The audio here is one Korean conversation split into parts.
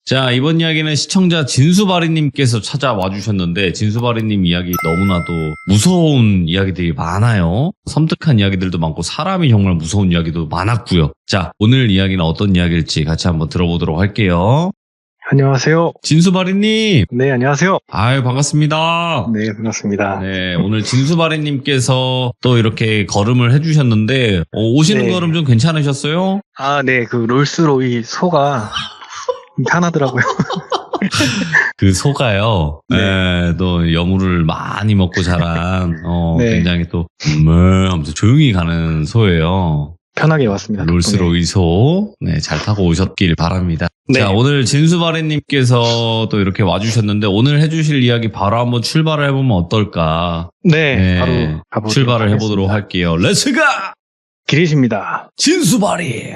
자, 이번 이야기는 시청자 진수바리님께서 찾아와 주셨는데, 진수바리님 이야기 너무나도 무서운 이야기들이 많아요. 섬뜩한 이야기들도 많고, 사람이 정말 무서운 이야기도 많았고요. 자, 오늘 이야기는 어떤 이야기일지 같이 한번 들어보도록 할게요. 안녕하세요. 진수바리님! 네, 안녕하세요. 아유, 반갑습니다. 네, 반갑습니다. 네, 오늘 진수바리님께서 또 이렇게 걸음을 해주셨는데, 오시는 네. 걸음 좀 괜찮으셨어요? 아, 네, 그 롤스로이 소가 편하더라고요. 그 소가요, 네. 네, 또 여물을 많이 먹고 자란, 네. 굉장히 또, 하면서 조용히 가는 소예요. 편하게 왔습니다. 롤스로이 소, 네, 잘 타고 오셨길 바랍니다. 네. 자, 오늘 진수바리님께서 또 이렇게 와주셨는데, 오늘 해주실 이야기 바로 한번 출발을 해보면 어떨까? 네, 바로 가보도록 출발을 하겠습니다. 해보도록 할게요. 렛츠가! 기리십니다. 진수바리!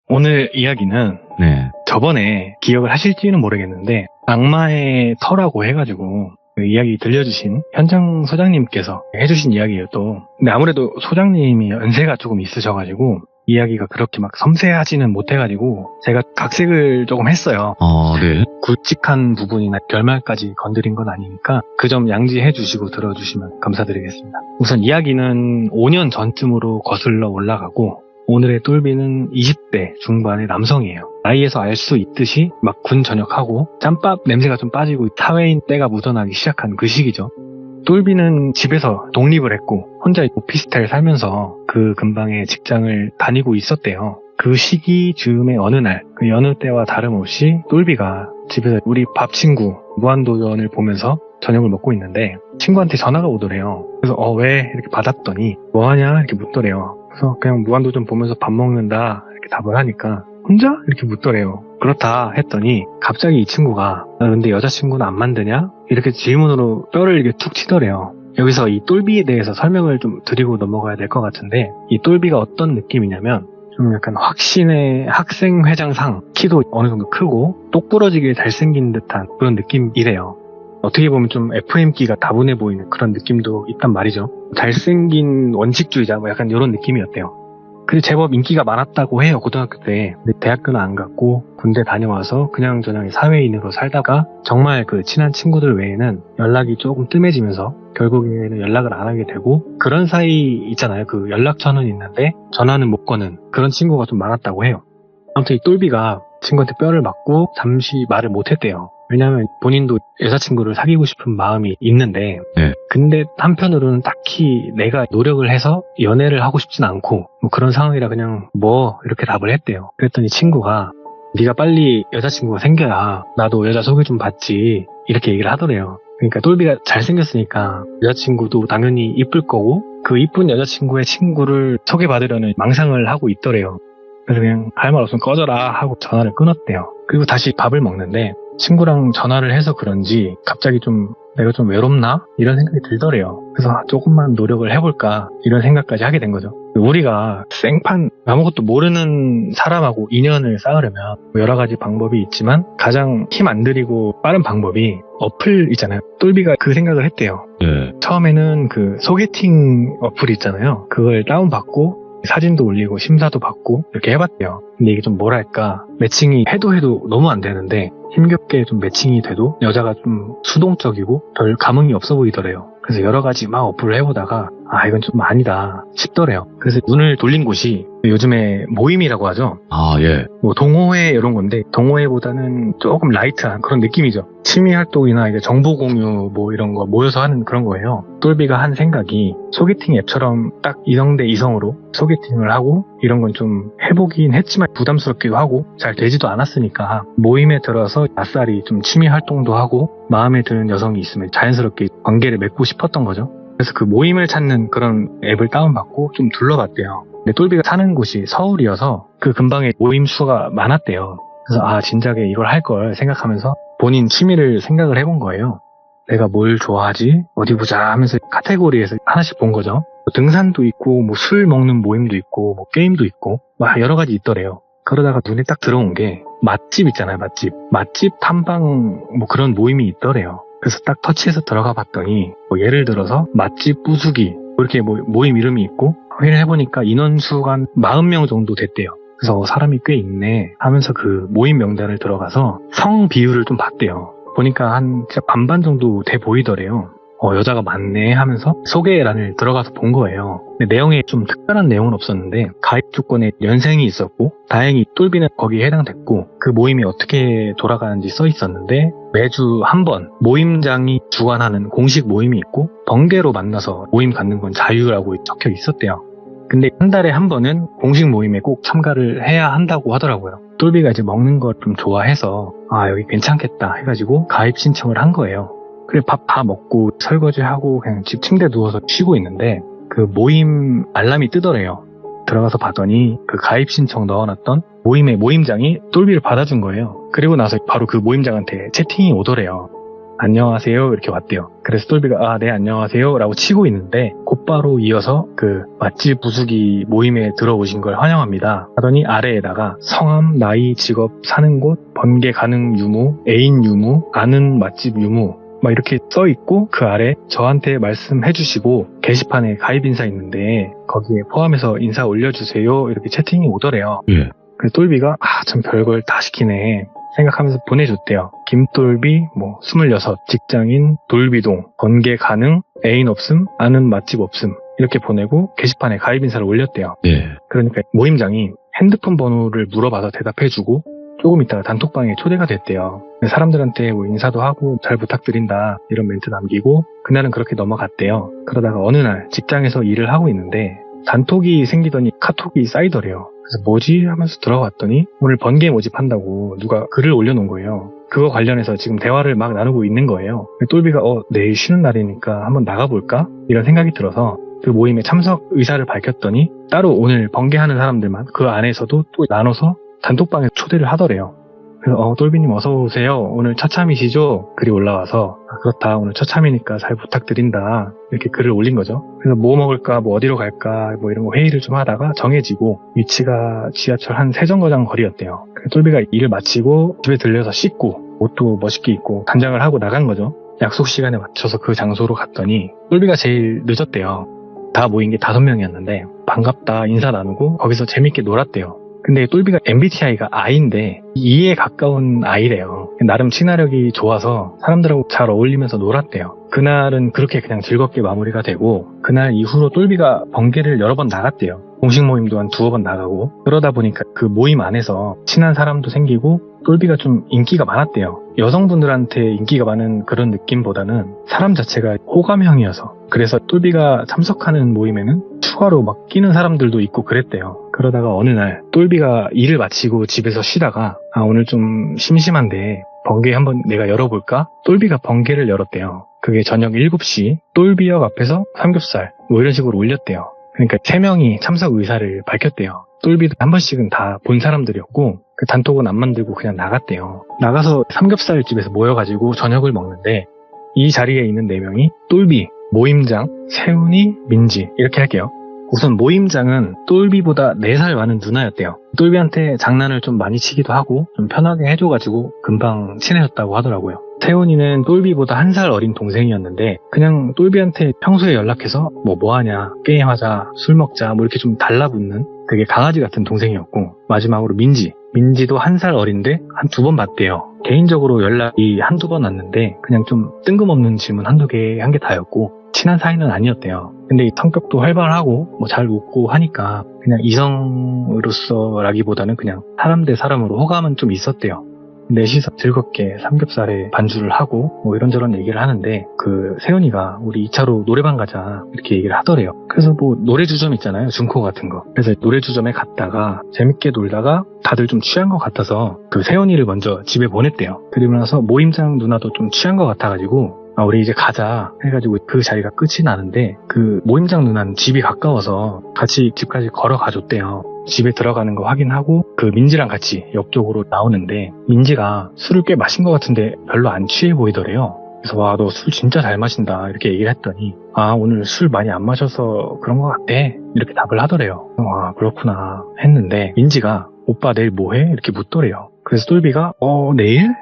오늘 이야기는 네. 저번에 기억을 하실지는 모르겠는데 악마의 터라고 해가지고 그 이야기 들려주신 현장 소장님께서 해주신 이야기예요 또. 근데 아무래도 소장님이 연세가 조금 있으셔가지고 이야기가 그렇게 막 섬세하지는 못해가지고 제가 각색을 조금 했어요. 네. 굵직한 부분이나 결말까지 건드린 건 아니니까 그 점 양지해 주시고 들어주시면 감사드리겠습니다. 우선 이야기는 5년 전쯤으로 거슬러 올라가고 오늘의 똘비는 20대 중반의 남성이에요. 나이에서 알 수 있듯이 막 군 전역하고 짬밥 냄새가 좀 빠지고 사회인 때가 묻어나기 시작한 그 시기죠. 똘비는 집에서 독립을 했고 혼자 오피스텔 살면서 그 근방에 직장을 다니고 있었대요. 그 시기 즈음의 어느 날, 그 여느 때와 다름없이 똘비가 집에서 우리 밥 친구 무한도전을 보면서 저녁을 먹고 있는데 친구한테 전화가 오더래요. 그래서 왜? 이렇게 받았더니 뭐하냐? 이렇게 묻더래요. 그래서 그냥 무한도전 보면서 밥 먹는다 이렇게 답을 하니까 혼자? 이렇게 묻더래요. 그렇다 했더니 갑자기 이 친구가 근데 여자친구는 안 만드냐? 이렇게 질문으로 뼈를 이렇게 툭 치더래요. 여기서 이 똘비에 대해서 설명을 좀 드리고 넘어가야 될 것 같은데 이 똘비가 어떤 느낌이냐면 좀 약간 확신의 학생회장상, 키도 어느 정도 크고 똑부러지게 잘생긴 듯한 그런 느낌이래요. 어떻게 보면 좀 FM기가 다분해 보이는 그런 느낌도 있단 말이죠. 잘생긴 원칙주의자 뭐 약간 이런 느낌이었대요. 그리고 제법 인기가 많았다고 해요, 고등학교 때. 근데 대학교는 안 갔고 군대 다녀와서 그냥저냥 사회인으로 살다가 정말 그 친한 친구들 외에는 연락이 조금 뜸해지면서 결국에는 연락을 안 하게 되고 그런 사이 있잖아요. 그 연락처는 있는데 전화는 못 거는 그런 친구가 좀 많았다고 해요. 아무튼 이 똘비가 친구한테 뼈를 맞고 잠시 말을 못 했대요. 왜냐하면 본인도 여자친구를 사귀고 싶은 마음이 있는데 근데 한편으로는 딱히 내가 노력을 해서 연애를 하고 싶진 않고 뭐 그런 상황이라 그냥 뭐 이렇게 답을 했대요. 그랬더니 친구가 네가 빨리 여자친구가 생겨야 나도 여자 소개 좀 받지 이렇게 얘기를 하더래요. 그러니까 똘비가 잘생겼으니까 여자친구도 당연히 이쁠 거고 그 이쁜 여자친구의 친구를 소개받으려는 망상을 하고 있더래요. 그래서 그냥 할 말 없으면 꺼져라 하고 전화를 끊었대요. 그리고 다시 밥을 먹는데 친구랑 전화를 해서 그런지 갑자기 좀 내가 좀 외롭나? 이런 생각이 들더래요. 그래서 조금만 노력을 해볼까 이런 생각까지 하게 된 거죠. 우리가 생판 아무것도 모르는 사람하고 인연을 쌓으려면 여러 가지 방법이 있지만 가장 힘 안 들이고 빠른 방법이 어플 있잖아요. 똘비가 그 생각을 했대요. 처음에는 그 소개팅 어플 있잖아요. 그걸 다운받고 사진도 올리고 심사도 받고 이렇게 해봤대요. 근데 이게 좀 뭐랄까 매칭이 해도 너무 안 되는데 힘겹게 좀 매칭이 돼도 여자가 좀 수동적이고 별 감흥이 없어 보이더래요. 그래서 여러 가지 막 어플을 해보다가 이건 좀 아니다 싶더래요. 그래서 눈을 돌린 곳이 요즘에 모임이라고 하죠. 뭐 동호회 이런 건데 동호회보다는 조금 라이트한 그런 느낌이죠. 취미 활동이나 이제 정보 공유 뭐 이런 거 모여서 하는 그런 거예요. 똘비가 한 생각이 소개팅 앱처럼 딱 이성 대 이성으로 소개팅을 하고 이런 건 좀 해보긴 했지만 부담스럽기도 하고 잘 되지도 않았으니까 모임에 들어서 아싸리 좀 취미 활동도 하고 마음에 드는 여성이 있으면 자연스럽게 관계를 맺고 싶었던 거죠. 그래서 그 모임을 찾는 그런 앱을 다운받고 좀 둘러봤대요. 근데 똘비가 사는 곳이 서울이어서 그 근방에 모임 수가 많았대요. 그래서 진작에 이걸 할 걸 생각하면서 본인 취미를 생각을 해본 거예요. 내가 뭘 좋아하지? 어디 보자 하면서 카테고리에서 하나씩 본 거죠. 등산도 있고 뭐 술 먹는 모임도 있고 뭐 게임도 있고 막 여러 가지 있더래요. 그러다가 눈에 딱 들어온 게 맛집 있잖아요. 맛집 탐방 뭐 그런 모임이 있더래요. 그래서 딱 터치해서 들어가 봤더니 뭐 예를 들어서 맛집 부수기 이렇게 모임 이름이 있고 확인을 해보니까 인원수가 한 40명 정도 됐대요. 그래서 사람이 꽤 있네 하면서 그 모임 명단을 들어가서 성 비율을 좀 봤대요. 보니까 한 진짜 반반 정도 돼 보이더래요. 여자가 많네 하면서 소개란을 들어가서 본 거예요. 근데 내용에 좀 특별한 내용은 없었는데 가입 조건에 연생이 있었고 다행히 똘비는 거기에 해당됐고 그 모임이 어떻게 돌아가는지 써 있었는데 매주 한 번 모임장이 주관하는 공식 모임이 있고 번개로 만나서 모임 갖는 건 자유라고 적혀 있었대요. 근데 한 달에 한 번은 공식 모임에 꼭 참가를 해야 한다고 하더라고요. 똘비가 이제 먹는 걸 좀 좋아해서 여기 괜찮겠다 해가지고 가입 신청을 한 거예요. 그래 밥 다 먹고 설거지하고 그냥 집 침대에 누워서 쉬고 있는데 그 모임 알람이 뜨더래요. 들어가서 봤더니 그 가입 신청 넣어놨던 모임의 모임장이 똘비를 받아준 거예요. 그리고 나서 바로 그 모임장한테 채팅이 오더래요. 안녕하세요 이렇게 왔대요. 그래서 똘비가 네 안녕하세요 라고 치고 있는데 곧바로 이어서 그 맛집 부수기 모임에 들어오신 걸 환영합니다 하더니 아래에다가 성함, 나이, 직업, 사는 곳, 번개 가능 유무, 애인 유무, 아는 맛집 유무 막 이렇게 써 있고 그 아래 저한테 말씀해 주시고 게시판에 가입 인사 있는데 거기에 포함해서 인사 올려주세요 이렇게 채팅이 오더래요. 예. 그래서 똘비가 참 별걸 다 시키네 생각하면서 보내줬대요. 김똘비 26 직장인 돌비동 번개 가능 애인 없음 아는 맛집 없음 이렇게 보내고 게시판에 가입 인사를 올렸대요. 예. 그러니까 모임장이 핸드폰 번호를 물어봐서 대답해주고 조금 있다가 단톡방에 초대가 됐대요. 사람들한테 인사도 하고 잘 부탁드린다 이런 멘트 남기고 그날은 그렇게 넘어갔대요. 그러다가 어느 날 직장에서 일을 하고 있는데 단톡이 생기더니 카톡이 쌓이더래요. 그래서 뭐지 하면서 들어갔더니 오늘 번개 모집한다고 누가 글을 올려놓은 거예요. 그거 관련해서 지금 대화를 막 나누고 있는 거예요. 똘비가 내일 쉬는 날이니까 한번 나가볼까? 이런 생각이 들어서 그 모임에 참석 의사를 밝혔더니 따로 오늘 번개하는 사람들만 그 안에서도 또 나눠서 단톡방에 초대를 하더래요. 그래서 똘비님 어서오세요. 오늘 처참이시죠? 글이 올라와서 그렇다 오늘 처참이니까 잘 부탁드린다 이렇게 글을 올린 거죠. 그래서 뭐 먹을까 어디로 갈까 이런 거 회의를 좀 하다가 정해지고 위치가 지하철 한 3정거장 거리였대요. 그래서 똘비가 일을 마치고 집에 들려서 씻고 옷도 멋있게 입고 단장을 하고 나간 거죠. 약속 시간에 맞춰서 그 장소로 갔더니 똘비가 제일 늦었대요. 다 모인 게 5명이었는데 반갑다 인사 나누고 거기서 재밌게 놀았대요. 근데 똘비가 MBTI가 I인데 E에 가까운 I래요. 나름 친화력이 좋아서 사람들하고 잘 어울리면서 놀았대요. 그날은 그렇게 그냥 즐겁게 마무리가 되고 그날 이후로 똘비가 번개를 여러 번 나갔대요. 공식 모임도 한 2번 나가고 그러다 보니까 그 모임 안에서 친한 사람도 생기고 똘비가 좀 인기가 많았대요. 여성분들한테 인기가 많은 그런 느낌보다는 사람 자체가 호감형이어서 그래서 똘비가 참석하는 모임에는 추가로 막 끼는 사람들도 있고 그랬대요. 그러다가 어느 날 똘비가 일을 마치고 집에서 쉬다가 오늘 좀 심심한데 번개 한번 내가 열어볼까? 똘비가 번개를 열었대요. 그게 저녁 7시 똘비역 앞에서 삼겹살 이런 식으로 올렸대요. 그러니까 3명이 참석 의사를 밝혔대요. 똘비도 한 번씩은 다 본 사람들이었고 그 단톡은 안 만들고 그냥 나갔대요. 나가서 삼겹살 집에서 모여가지고 저녁을 먹는데 이 자리에 있는 4명이 똘비, 모임장, 세훈이, 민지 이렇게 할게요. 우선 모임장은 똘비보다 4살 많은 누나였대요. 똘비한테 장난을 좀 많이 치기도 하고 좀 편하게 해줘가지고 금방 친해졌다고 하더라고요. 세훈이는 똘비보다 1살 어린 동생이었는데 그냥 똘비한테 평소에 연락해서 뭐하냐, 게임하자, 술 먹자 이렇게 좀 달라붙는 되게 강아지 같은 동생이었고 마지막으로 민지도 1살 어린데 한 2번 봤대요. 개인적으로 연락이 한두 번 왔는데 그냥 좀 뜬금없는 질문 한두 개 한 게 다였고 친한 사이는 아니었대요. 근데 성격도 활발하고 잘 웃고 하니까 그냥 이성으로서라기보다는 그냥 사람 대 사람으로 호감은 좀 있었대요. 넷이서 즐겁게 삼겹살에 반주를 하고 이런저런 얘기를 하는데 그 세훈이가 우리 2차로 노래방 가자 이렇게 얘기를 하더래요. 그래서 노래 주점 있잖아요. 중코 같은 거. 그래서 노래 주점에 갔다가 재밌게 놀다가 다들 좀 취한 것 같아서 그 세훈이를 먼저 집에 보냈대요. 그리고 나서 모임장 누나도 좀 취한 것 같아가지고 우리 이제 가자 해가지고 그 자리가 끝이 나는데 그 모임장 누나는 집이 가까워서 같이 집까지 걸어가줬대요. 집에 들어가는 거 확인하고 그 민지랑 같이 옆쪽으로 나오는데 민지가 술을 꽤 마신 것 같은데 별로 안 취해 보이더래요. 그래서 와, 너 술 진짜 잘 마신다 이렇게 얘기를 했더니 오늘 술 많이 안 마셔서 그런 것 같대 이렇게 답을 하더래요. 그렇구나 했는데 민지가 오빠 내일 뭐해? 이렇게 묻더래요. 그래서 똘비가 내일?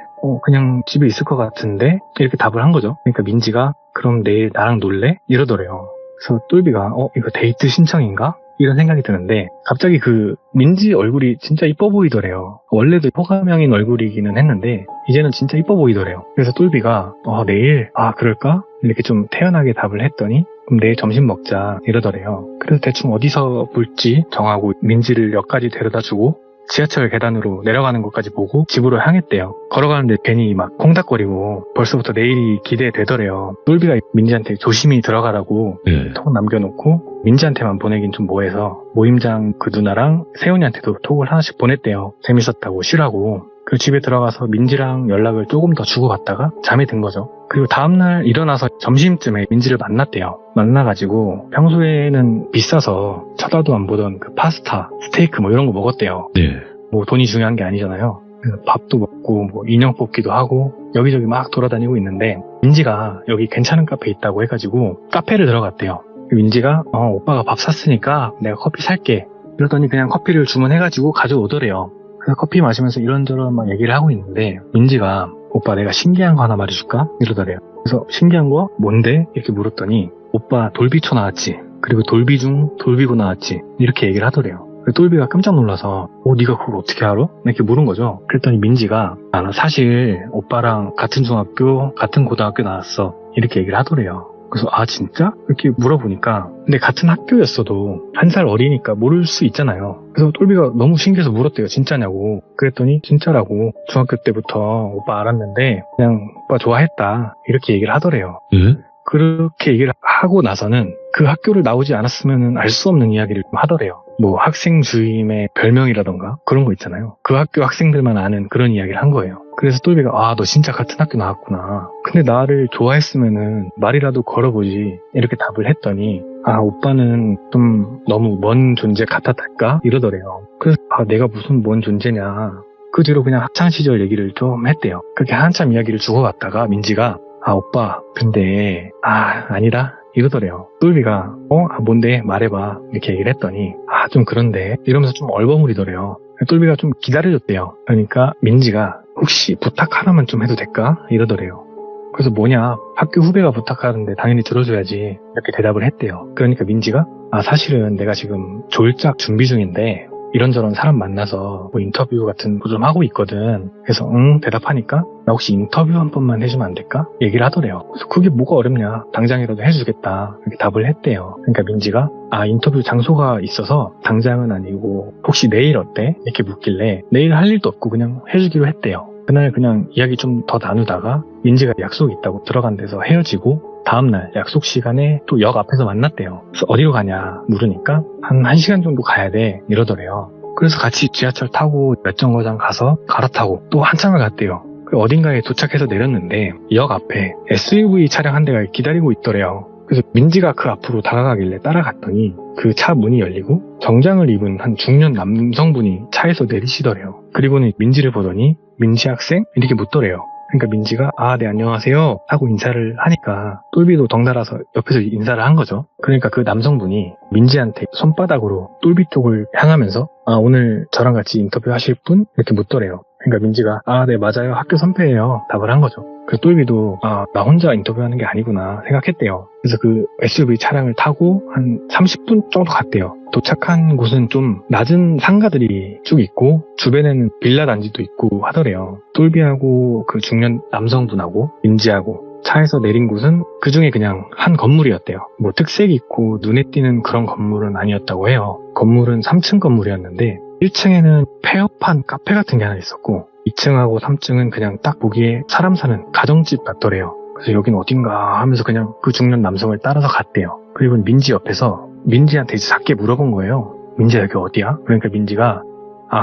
그냥 집에 있을 것 같은데 이렇게 답을 한 거죠. 그러니까 민지가 그럼 내일 나랑 놀래? 이러더래요. 그래서 똘비가 이거 데이트 신청인가? 이런 생각이 드는데 갑자기 그 민지 얼굴이 진짜 이뻐 보이더래요. 원래도 호감형인 얼굴이기는 했는데 이제는 진짜 이뻐 보이더래요. 그래서 똘비가 내일 그럴까? 이렇게 좀 태연하게 답을 했더니 그럼 내일 점심 먹자 이러더래요. 그래서 대충 어디서 볼지 정하고 민지를 역까지 데려다주고 지하철 계단으로 내려가는 것까지 보고 집으로 향했대요. 걸어가는데 괜히 막 콩닥거리고 벌써부터 내일이 기대되더래요. 똘비가 민지한테 조심히 들어가라고 예. 톡 남겨놓고 민지한테만 보내긴 좀 뭐해서 모임장 그 누나랑 세훈이한테도 톡을 하나씩 보냈대요. 재밌었다고 쉬라고. 그리고 집에 들어가서 민지랑 연락을 조금 더 주고받다가 잠이 든 거죠. 그리고 다음날 일어나서 점심쯤에 민지를 만났대요. 만나가지고 평소에는 비싸서 쳐다도 안 보던 그 파스타, 스테이크 뭐 이런 거 먹었대요. 네. 뭐 돈이 중요한 게 아니잖아요. 그래서 밥도 먹고 뭐 인형 뽑기도 하고 여기저기 막 돌아다니고 있는데 민지가 여기 괜찮은 카페 있다고 해가지고 카페를 들어갔대요. 민지가 오빠가 밥 샀으니까 내가 커피 살게 이러더니 그냥 커피를 주문해가지고 가져오더래요. 그래서 커피 마시면서 이런저런 막 얘기를 하고 있는데 민지가 오빠 내가 신기한 거 하나 말해줄까? 이러더래요. 그래서 신기한 거? 뭔데? 이렇게 물었더니 오빠 돌비초 나왔지? 그리고 돌비 중 돌비고 나왔지? 이렇게 얘기를 하더래요. 똘비가 깜짝 놀라서 네가 그걸 어떻게 알아? 이렇게 물은 거죠. 그랬더니 민지가 나 사실 오빠랑 같은 중학교 같은 고등학교 나왔어 이렇게 얘기를 하더래요. 그래서 진짜? 이렇게 물어보니까 근데 같은 학교였어도 한 살 어리니까 모를 수 있잖아요. 그래서 똘비가 너무 신기해서 물었대요. 진짜냐고. 그랬더니 진짜라고. 중학교 때부터 오빠 알았는데 그냥 오빠 좋아했다 이렇게 얘기를 하더래요. 예? 그렇게 얘기를 하고 나서는 그 학교를 나오지 않았으면 알 수 없는 이야기를 좀 하더래요. 뭐 학생 주임의 별명이라던가 그런 거 있잖아요. 그 학교 학생들만 아는 그런 이야기를 한 거예요. 그래서 똘비가 너 진짜 같은 학교 나왔구나. 근데 나를 좋아했으면은 말이라도 걸어보지 이렇게 답을 했더니 오빠는 좀 너무 먼 존재 같았달까? 이러더래요. 그래서 내가 무슨 먼 존재냐. 그 뒤로 그냥 학창시절 얘기를 좀 했대요. 그렇게 한참 이야기를 주고받다가 민지가 오빠 근데 아니다 이러더래요. 똘비가 뭔데 말해봐 이렇게 얘기를 했더니 좀 그런데 이러면서 좀 얼버무리더래요. 똘비가 좀 기다려줬대요. 그러니까 민지가 혹시 부탁 하나만 좀 해도 될까? 이러더래요. 그래서 뭐냐 학교 후배가 부탁하는데 당연히 들어줘야지 이렇게 대답을 했대요. 그러니까 민지가 사실은 내가 지금 졸작 준비 중인데 이런저런 사람 만나서 뭐 인터뷰 같은 거 좀 하고 있거든. 그래서 대답하니까 나 혹시 인터뷰 한 번만 해주면 안 될까? 얘기를 하더래요. 그래서 그게 뭐가 어렵냐 당장이라도 해주겠다 이렇게 답을 했대요. 그러니까 민지가 인터뷰 장소가 있어서 당장은 아니고 혹시 내일 어때? 이렇게 묻길래 내일 할 일도 없고 그냥 해주기로 했대요. 그날 그냥 이야기 좀 더 나누다가 민지가 약속이 있다고 들어간 데서 헤어지고 다음날 약속 시간에 또 역 앞에서 만났대요. 그래서 어디로 가냐 물으니까 한 1시간 정도 가야 돼 이러더래요. 그래서 같이 지하철 타고 몇 정거장 가서 갈아타고 또 한참을 갔대요. 어딘가에 도착해서 내렸는데 역 앞에 SUV 차량 한 대가 기다리고 있더래요. 그래서 민지가 그 앞으로 다가가길래 따라갔더니 그 차 문이 열리고 정장을 입은 한 중년 남성분이 차에서 내리시더래요. 그리고는 민지를 보더니 민지 학생? 이렇게 묻더래요. 그러니까 민지가 네 안녕하세요 하고 인사를 하니까 똘비도 덩달아서 옆에서 인사를 한 거죠. 그러니까 그 남성분이 민지한테 손바닥으로 똘비 쪽을 향하면서 오늘 저랑 같이 인터뷰 하실 분? 이렇게 묻더래요. 그러니까 민지가 네 맞아요 학교 선배예요 답을 한 거죠. 그 똘비도 나 혼자 인터뷰하는 게 아니구나 생각했대요. 그래서 그 SUV 차량을 타고 한 30분 정도 갔대요. 도착한 곳은 좀 낮은 상가들이 쭉 있고 주변에는 빌라 단지도 있고 하더래요. 똘비하고 그 중년 남성분하고 민지하고 차에서 내린 곳은 그 중에 그냥 한 건물이었대요. 뭐 특색이 있고 눈에 띄는 그런 건물은 아니었다고 해요. 건물은 3층 건물이었는데 1층에는 폐업한 카페 같은 게 하나 있었고 2층하고 3층은 그냥 딱 보기에 사람 사는 가정집 같더래요. 그래서 여긴 어딘가 하면서 그냥 그 중년 남성을 따라서 갔대요. 그리고 민지 옆에서 민지한테 이제 작게 물어본 거예요. 민지야 여기 어디야? 그러니까 민지가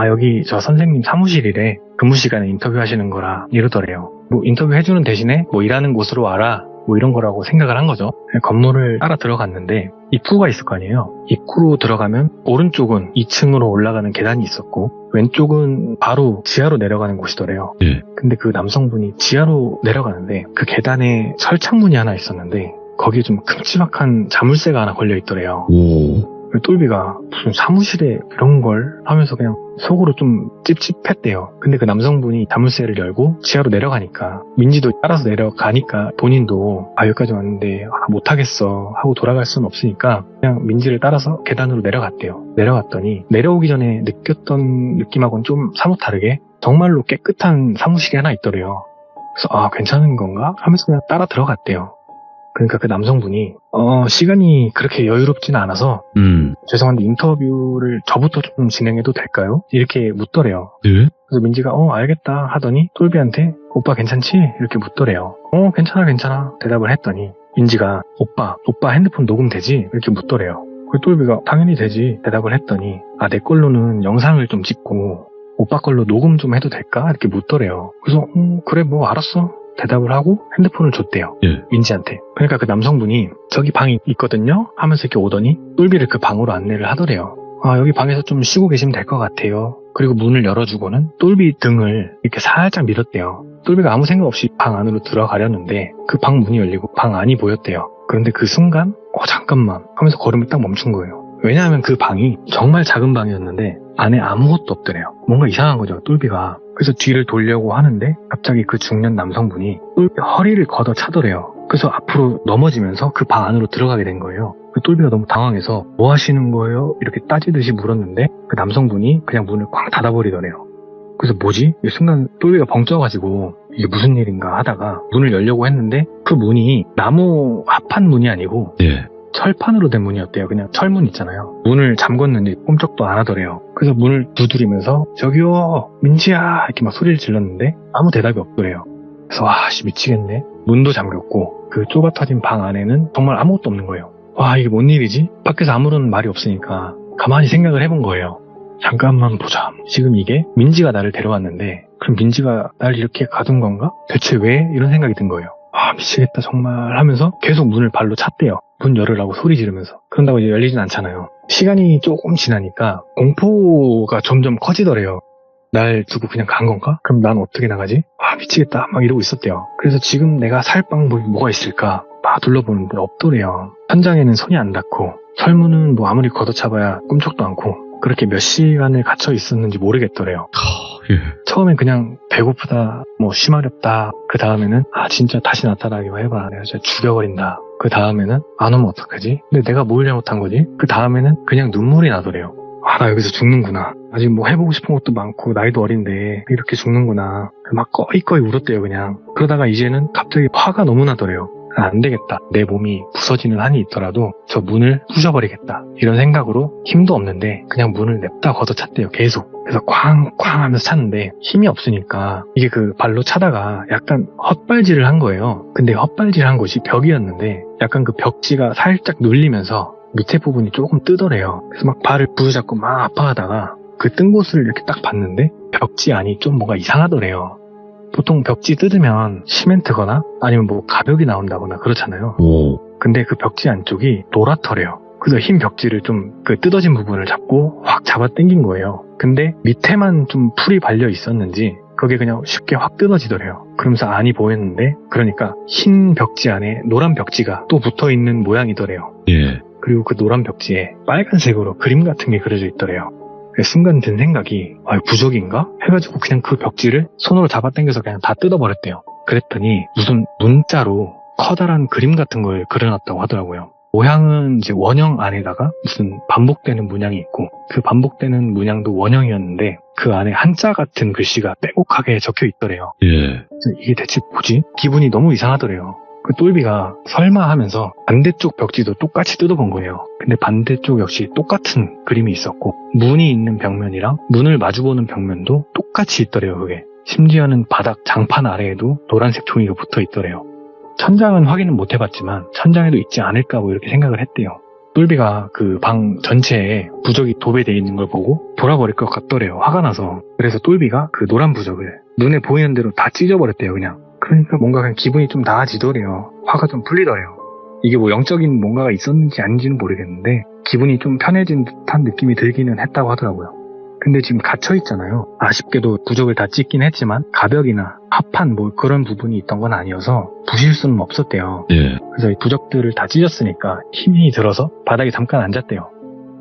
여기 저 선생님 사무실이래. 근무 시간에 인터뷰 하시는 거라 이러더래요. 뭐 인터뷰 해주는 대신에 뭐 일하는 곳으로 와라 뭐 이런 거라고 생각을 한 거죠. 건물을 따라 들어갔는데 입구가 있을 거 아니에요. 입구로 들어가면 오른쪽은 2층으로 올라가는 계단이 있었고 왼쪽은 바로 지하로 내려가는 곳이더래요. 예. 근데 그 남성분이 지하로 내려가는데 그 계단에 철창문이 하나 있었는데 거기에 좀 큼지막한 자물쇠가 하나 걸려 있더래요. 오. 똘비가 무슨 사무실에 이런 걸 하면서 그냥 속으로 좀 찝찝했대요. 근데 그 남성분이 자물쇠를 열고 지하로 내려가니까 민지도 따라서 내려가니까 본인도 여기까지 왔는데 못하겠어 하고 돌아갈 수는 없으니까 그냥 민지를 따라서 계단으로 내려갔대요. 내려갔더니 내려오기 전에 느꼈던 느낌하고는 좀 사뭇 다르게 정말로 깨끗한 사무실이 하나 있더래요. 그래서 괜찮은 건가 하면서 그냥 따라 들어갔대요. 그러니까 그 남성분이 시간이 그렇게 여유롭지는 않아서 죄송한데 인터뷰를 저부터 좀 진행해도 될까요? 이렇게 묻더래요. 네? 그래서 민지가 알겠다 하더니 똘비한테 오빠 괜찮지? 이렇게 묻더래요. 괜찮아 대답을 했더니 민지가 오빠 핸드폰 녹음되지? 이렇게 묻더래요. 그 똘비가 당연히 되지 대답을 했더니 내 걸로는 영상을 좀 찍고 오빠 걸로 녹음 좀 해도 될까? 이렇게 묻더래요. 그래서 그래 뭐 알았어 대답을 하고 핸드폰을 줬대요. 예. 민지한테. 그러니까 그 남성분이 저기 방이 있거든요 하면서 이렇게 오더니 똘비를 그 방으로 안내를 하더래요. 여기 방에서 좀 쉬고 계시면 될 것 같아요. 그리고 문을 열어주고는 똘비 등을 이렇게 살짝 밀었대요. 똘비가 아무 생각 없이 방 안으로 들어가려는데 그 방 문이 열리고 방 안이 보였대요. 그런데 그 순간 잠깐만 하면서 걸음을 딱 멈춘 거예요. 왜냐하면 그 방이 정말 작은 방이었는데 안에 아무것도 없더래요. 뭔가 이상한 거죠, 똘비가. 그래서 뒤를 돌려고 하는데 갑자기 그 중년 남성분이 똘비 허리를 걷어 차더래요. 그래서 앞으로 넘어지면서 그 방 안으로 들어가게 된 거예요. 그 똘비가 너무 당황해서 뭐 하시는 거예요? 이렇게 따지듯이 물었는데 그 남성분이 그냥 문을 쾅 닫아버리더래요. 그래서 뭐지? 이 순간 똘비가 벙쪄가지고 이게 무슨 일인가 하다가 문을 열려고 했는데 그 문이 나무 합판 문이 아니고 예. 철판으로 된 문이었대요. 그냥 철문 있잖아요. 문을 잠궜는지 꼼짝도 안 하더래요. 그래서 문을 두드리면서 저기요 민지야 이렇게 막 소리를 질렀는데 아무 대답이 없더래요. 그래서 미치겠네. 문도 잠겼고 그 좁아 터진 방 안에는 정말 아무것도 없는 거예요. 이게 뭔 일이지? 밖에서 아무런 말이 없으니까 가만히 생각을 해본 거예요. 잠깐만 보자. 지금 이게 민지가 나를 데려왔는데 그럼 민지가 날 이렇게 가둔 건가? 대체 왜? 이런 생각이 든 거예요. 미치겠다 정말 하면서 계속 문을 발로 찼대요. 문 열으라고 소리 지르면서. 그런다고 이제 열리진 않잖아요. 시간이 조금 지나니까 공포가 점점 커지더래요. 날 두고 그냥 간 건가? 그럼 난 어떻게 나가지? 미치겠다 막 이러고 있었대요. 그래서 지금 내가 살 방법이 뭐가 있을까? 막 둘러보는데 없더래요. 천장에는 손이 안 닿고 철문은 뭐 아무리 걷어차봐야 꿈쩍도 않고 그렇게 몇 시간을 갇혀 있었는지 모르겠더래요. 예. 처음엔 그냥 배고프다, 뭐 쉬마렵다. 그 다음에는 진짜 다시 나타나기만 해봐. 내가 진짜 죽여버린다. 그 다음에는 안 오면 어떡하지? 근데 내가 뭘 잘못한 거지? 그 다음에는 그냥 눈물이 나더래요. 나 여기서 죽는구나. 아직 뭐 해보고 싶은 것도 많고 나이도 어린데 이렇게 죽는구나. 막 꺼이꺼이 울었대요 그냥. 그러다가 이제는 갑자기 화가 너무 나더래요. 안 되겠다. 내 몸이 부서지는 한이 있더라도 저 문을 부셔버리겠다. 이런 생각으로 힘도 없는데 그냥 문을 냅다 걷어찼대요. 계속. 그래서 쾅쾅 하면서 찼는데 힘이 없으니까 이게 그 발로 차다가 약간 헛발질을 한 거예요. 근데 헛발질 한 곳이 벽이었는데 약간 그 벽지가 살짝 눌리면서 밑에 부분이 조금 뜨더래요. 그래서 막 발을 부여잡고 막 아파하다가 그 뜬 곳을 이렇게 딱 봤는데 벽지 안이 좀 뭔가 이상하더래요. 보통 벽지 뜯으면 시멘트거나 아니면 뭐 가벽이 나온다거나 그렇잖아요. 근데 그 벽지 안쪽이 노랗더래요. 그래서 흰 벽지를 좀 그 뜯어진 부분을 잡고 확 잡아 당긴 거예요. 근데 밑에만 좀 풀이 발려 있었는지 그게 그냥 쉽게 확 뜯어지더래요. 그러면서 안이 보였는데 그러니까 흰 벽지 안에 노란 벽지가 또 붙어 있는 모양이더래요. 예. 그리고 그 노란 벽지에 빨간색으로 그림 같은 게 그려져 있더래요. 순간 든 생각이 부적인가? 해가지고 그냥 그 벽지를 손으로 잡아당겨서 그냥 다 뜯어버렸대요. 그랬더니 무슨 문자로 커다란 그림 같은 걸 그려놨다고 하더라고요. 모양은 이제 원형 안에다가 무슨 반복되는 문양이 있고 그 반복되는 문양도 원형이었는데 그 안에 한자 같은 글씨가 빼곡하게 적혀 있더래요. 예. 그래서 이게 대체 뭐지? 기분이 너무 이상하더래요. 그 똘비가 설마 하면서 반대쪽 벽지도 똑같이 뜯어본 거예요. 근데 반대쪽 역시 똑같은 그림이 있었고 문이 있는 벽면이랑 문을 마주보는 벽면도 똑같이 있더래요. 그게 심지어는 바닥 장판 아래에도 노란색 종이가 붙어 있더래요. 천장은 확인은 못 해봤지만 천장에도 있지 않을까 뭐 이렇게 생각을 했대요. 똘비가 그 방 전체에 부적이 도배되어 있는 걸 보고 돌아버릴 것 같더래요. 화가 나서. 그래서 똘비가 그 노란 부적을 눈에 보이는 대로 다 찢어버렸대요. 그냥. 그러니까 뭔가 그냥 기분이 좀 나아지더래요. 화가 좀 풀리더래요. 이게 뭐 영적인 뭔가가 있었는지 아닌지는 모르겠는데 기분이 좀 편해진 듯한 느낌이 들기는 했다고 하더라고요. 근데 지금 갇혀있잖아요. 아쉽게도 부적을 다 찢긴 했지만 가벽이나 합판 뭐 그런 부분이 있던 건 아니어서 부실 수는 없었대요. 예. 그래서 이 부적들을 다 찢었으니까 힘이 들어서 바닥에 잠깐 앉았대요.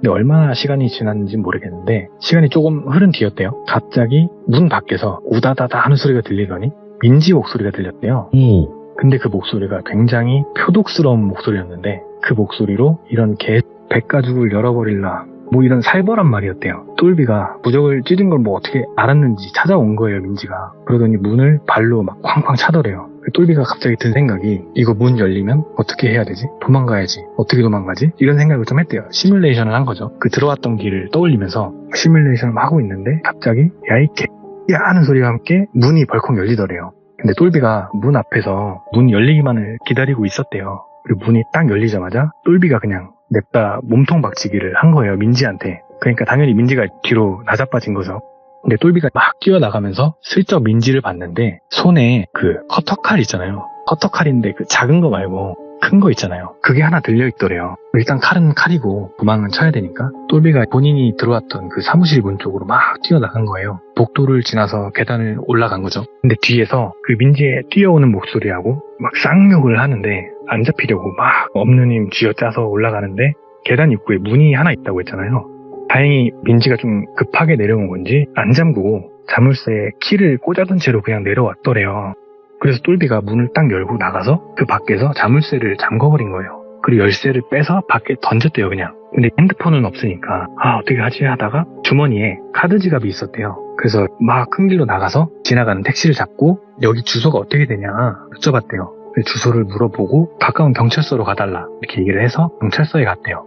근데 얼마나 시간이 지났는지 모르겠는데 시간이 조금 흐른 뒤였대요. 갑자기 문 밖에서 우다다다 하는 소리가 들리더니 민지 목소리가 들렸대요. 오. 근데 그 목소리가 굉장히 표독스러운 목소리였는데 그 목소리로 이런 백가죽을 열어버릴라 뭐 이런 살벌한 말이었대요. 똘비가 부적을 찢은 걸 뭐 어떻게 알았는지 찾아온 거예요, 민지가. 그러더니 문을 발로 막 쾅쾅 차더래요. 똘비가 갑자기 든 생각이 이거 문 열리면 어떻게 해야 되지? 도망가야지. 어떻게 도망가지? 이런 생각을 좀 했대요. 시뮬레이션을 한 거죠. 그 들어왔던 길을 떠올리면서 시뮬레이션을 하고 있는데 갑자기 야이 개야 하는 소리와 함께 문이 벌컥 열리더래요. 근데 똘비가 문 앞에서 문 열리기만을 기다리고 있었대요. 그리고 문이 딱 열리자마자 똘비가 그냥 냅다 몸통 박치기를 한 거예요, 민지한테. 그러니까 당연히 민지가 뒤로 나자빠진 거죠. 근데 똘비가 막 뛰어나가면서 슬쩍 민지를 봤는데 손에 그 커터칼 있잖아요. 커터칼인데 그 작은 거 말고 큰 거 있잖아요. 그게 하나 들려있더래요. 일단 칼은 칼이고 도망은 쳐야 되니까 똘비가 본인이 들어왔던 그 사무실 문 쪽으로 막 뛰어나간 거예요. 복도를 지나서 계단을 올라간 거죠. 근데 뒤에서 그 민지의 뛰어오는 목소리하고 막 쌍욕을 하는데 안 잡히려고 막 없는 힘 쥐어짜서 올라가는데 계단 입구에 문이 하나 있다고 했잖아요. 다행히 민지가 좀 급하게 내려온 건지 안 잠그고 자물쇠에 키를 꽂아둔 채로 그냥 내려왔더래요. 그래서 똘비가 문을 딱 열고 나가서 그 밖에서 자물쇠를 잠궈버린 거예요. 그리고 열쇠를 빼서 밖에 던졌대요, 그냥. 근데 핸드폰은 없으니까 어떻게 하지 하다가 주머니에 카드 지갑이 있었대요. 그래서 막 큰 길로 나가서 지나가는 택시를 잡고 여기 주소가 어떻게 되냐 여쭤봤대요. 주소를 물어보고 가까운 경찰서로 가달라 이렇게 얘기를 해서 경찰서에 갔대요.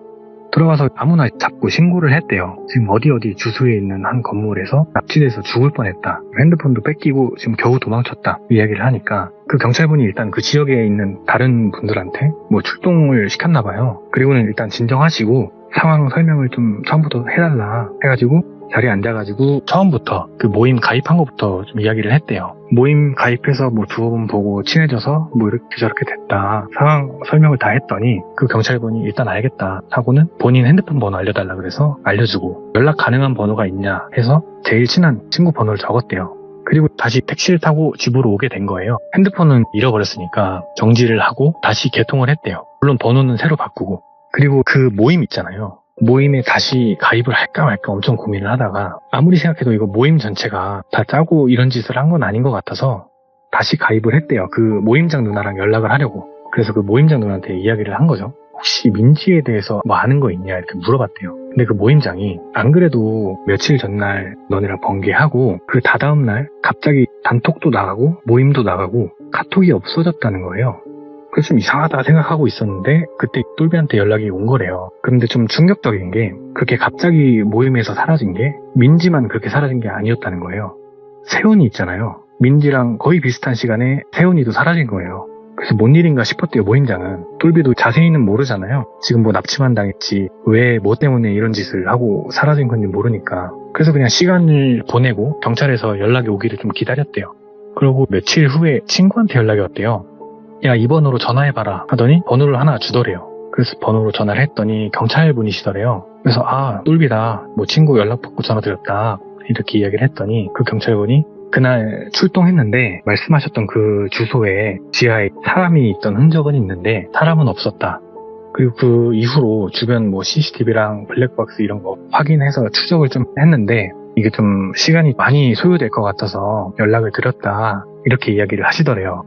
들어가서 아무나 잡고 신고를 했대요. 지금 어디 주소에 있는 한 건물에서 납치돼서 죽을 뻔했다. 핸드폰도 뺏기고 지금 겨우 도망쳤다. 이야기를 하니까 그 경찰분이 일단 그 지역에 있는 다른 분들한테 뭐 출동을 시켰나 봐요. 그리고는 일단 진정하시고 상황 설명을 좀 처음부터 해달라 해가지고 자리에 앉아가지고 처음부터 그 모임 가입한 것부터 좀 이야기를 했대요. 모임 가입해서 뭐 두어 번 보고 친해져서 뭐 이렇게 저렇게 됐다. 상황 설명을 다 했더니 그 경찰분이 일단 알겠다 하고는 본인 핸드폰 번호 알려달라 그래서 알려주고 연락 가능한 번호가 있냐 해서 제일 친한 친구 번호를 적었대요. 그리고 다시 택시를 타고 집으로 오게 된 거예요. 핸드폰은 잃어버렸으니까 정지를 하고 다시 개통을 했대요. 물론 번호는 새로 바꾸고. 그리고 그 모임 있잖아요. 모임에 다시 가입을 할까 말까 엄청 고민을 하다가 아무리 생각해도 이거 모임 전체가 다 짜고 이런 짓을 한 건 아닌 것 같아서 다시 가입을 했대요. 그 모임장 누나랑 연락을 하려고. 그래서 그 모임장 누나한테 이야기를 한 거죠. 혹시 민지에 대해서 뭐 아는 거 있냐 이렇게 물어봤대요. 근데 그 모임장이 안 그래도 며칠 전날 너네랑 번개하고 그 다다음 날 갑자기 단톡도 나가고 모임도 나가고 카톡이 없어졌다는 거예요. 그래서 좀 이상하다 생각하고 있었는데 그때 똘비한테 연락이 온 거래요. 그런데 좀 충격적인 게 그렇게 갑자기 모임에서 사라진 게 민지만 그렇게 사라진 게 아니었다는 거예요. 세훈이 있잖아요. 민지랑 거의 비슷한 시간에 세훈이도 사라진 거예요. 그래서 뭔 일인가 싶었대요, 모임장은. 똘비도 자세히는 모르잖아요. 지금 뭐 납치만 당했지 왜 뭐 때문에 이런 짓을 하고 사라진 건지 모르니까. 그래서 그냥 시간을 보내고 경찰에서 연락이 오기를 좀 기다렸대요. 그리고 며칠 후에 친구한테 연락이 왔대요. 야, 이 번호로 전화해봐라 하더니 번호를 하나 주더래요. 그래서 번호로 전화를 했더니 경찰분이시더래요. 그래서 똘비다 뭐 친구 연락받고 전화드렸다 이렇게 이야기를 했더니 그 경찰분이 그날 출동했는데 말씀하셨던 그 주소에 지하에 사람이 있던 흔적은 있는데 사람은 없었다. 그리고 그 이후로 주변 뭐 CCTV랑 블랙박스 이런 거 확인해서 추적을 좀 했는데 이게 좀 시간이 많이 소요될 것 같아서 연락을 드렸다 이렇게 이야기를 하시더래요.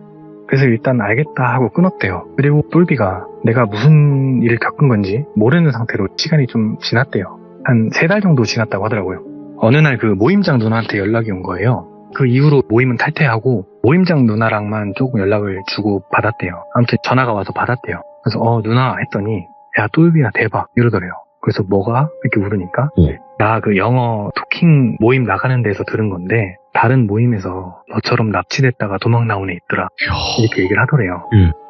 그래서 일단 알겠다 하고 끊었대요. 그리고 똘비가 내가 무슨 일을 겪은 건지 모르는 상태로 시간이 좀 지났대요. 한 3달 정도 지났다고 하더라고요. 어느 날 그 모임장 누나한테 연락이 온 거예요. 그 이후로 모임은 탈퇴하고 모임장 누나랑만 조금 연락을 주고 받았대요. 아무튼 전화가 와서 받았대요. 그래서 누나 했더니 야 똘비야 대박 이러더래요. 그래서 뭐가? 이렇게 물으니까 나 그 영어 토킹 모임 나가는 데서 들은 건데 다른 모임에서 너처럼 납치됐다가 도망 나온 애 있더라 이렇게 얘기를 하더래요.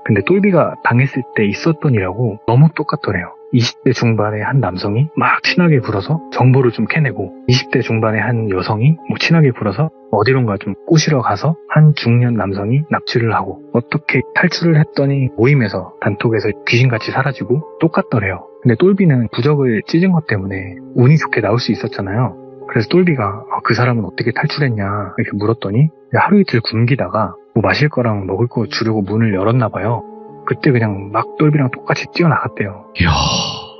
근데 똘비가 당했을 때 있었던 일하고 너무 똑같더래요. 20대 중반의 한 남성이 막 친하게 굴어서 정보를 좀 캐내고 20대 중반의 한 여성이 뭐 친하게 굴어서 어디론가 좀 꼬시러 가서 한 중년 남성이 납치를 하고 어떻게 탈출을 했더니 모임에서 단톡에서 귀신같이 사라지고 똑같더래요. 근데 똘비는 부적을 찢은 것 때문에 운이 좋게 나올 수 있었잖아요. 그래서 똘비가 그 사람은 어떻게 탈출했냐 이렇게 물었더니 하루 이틀 굶기다가 뭐 마실 거랑 먹을 거 주려고 문을 열었나 봐요. 그때 그냥 막 똘비랑 똑같이 뛰어나갔대요. 이야.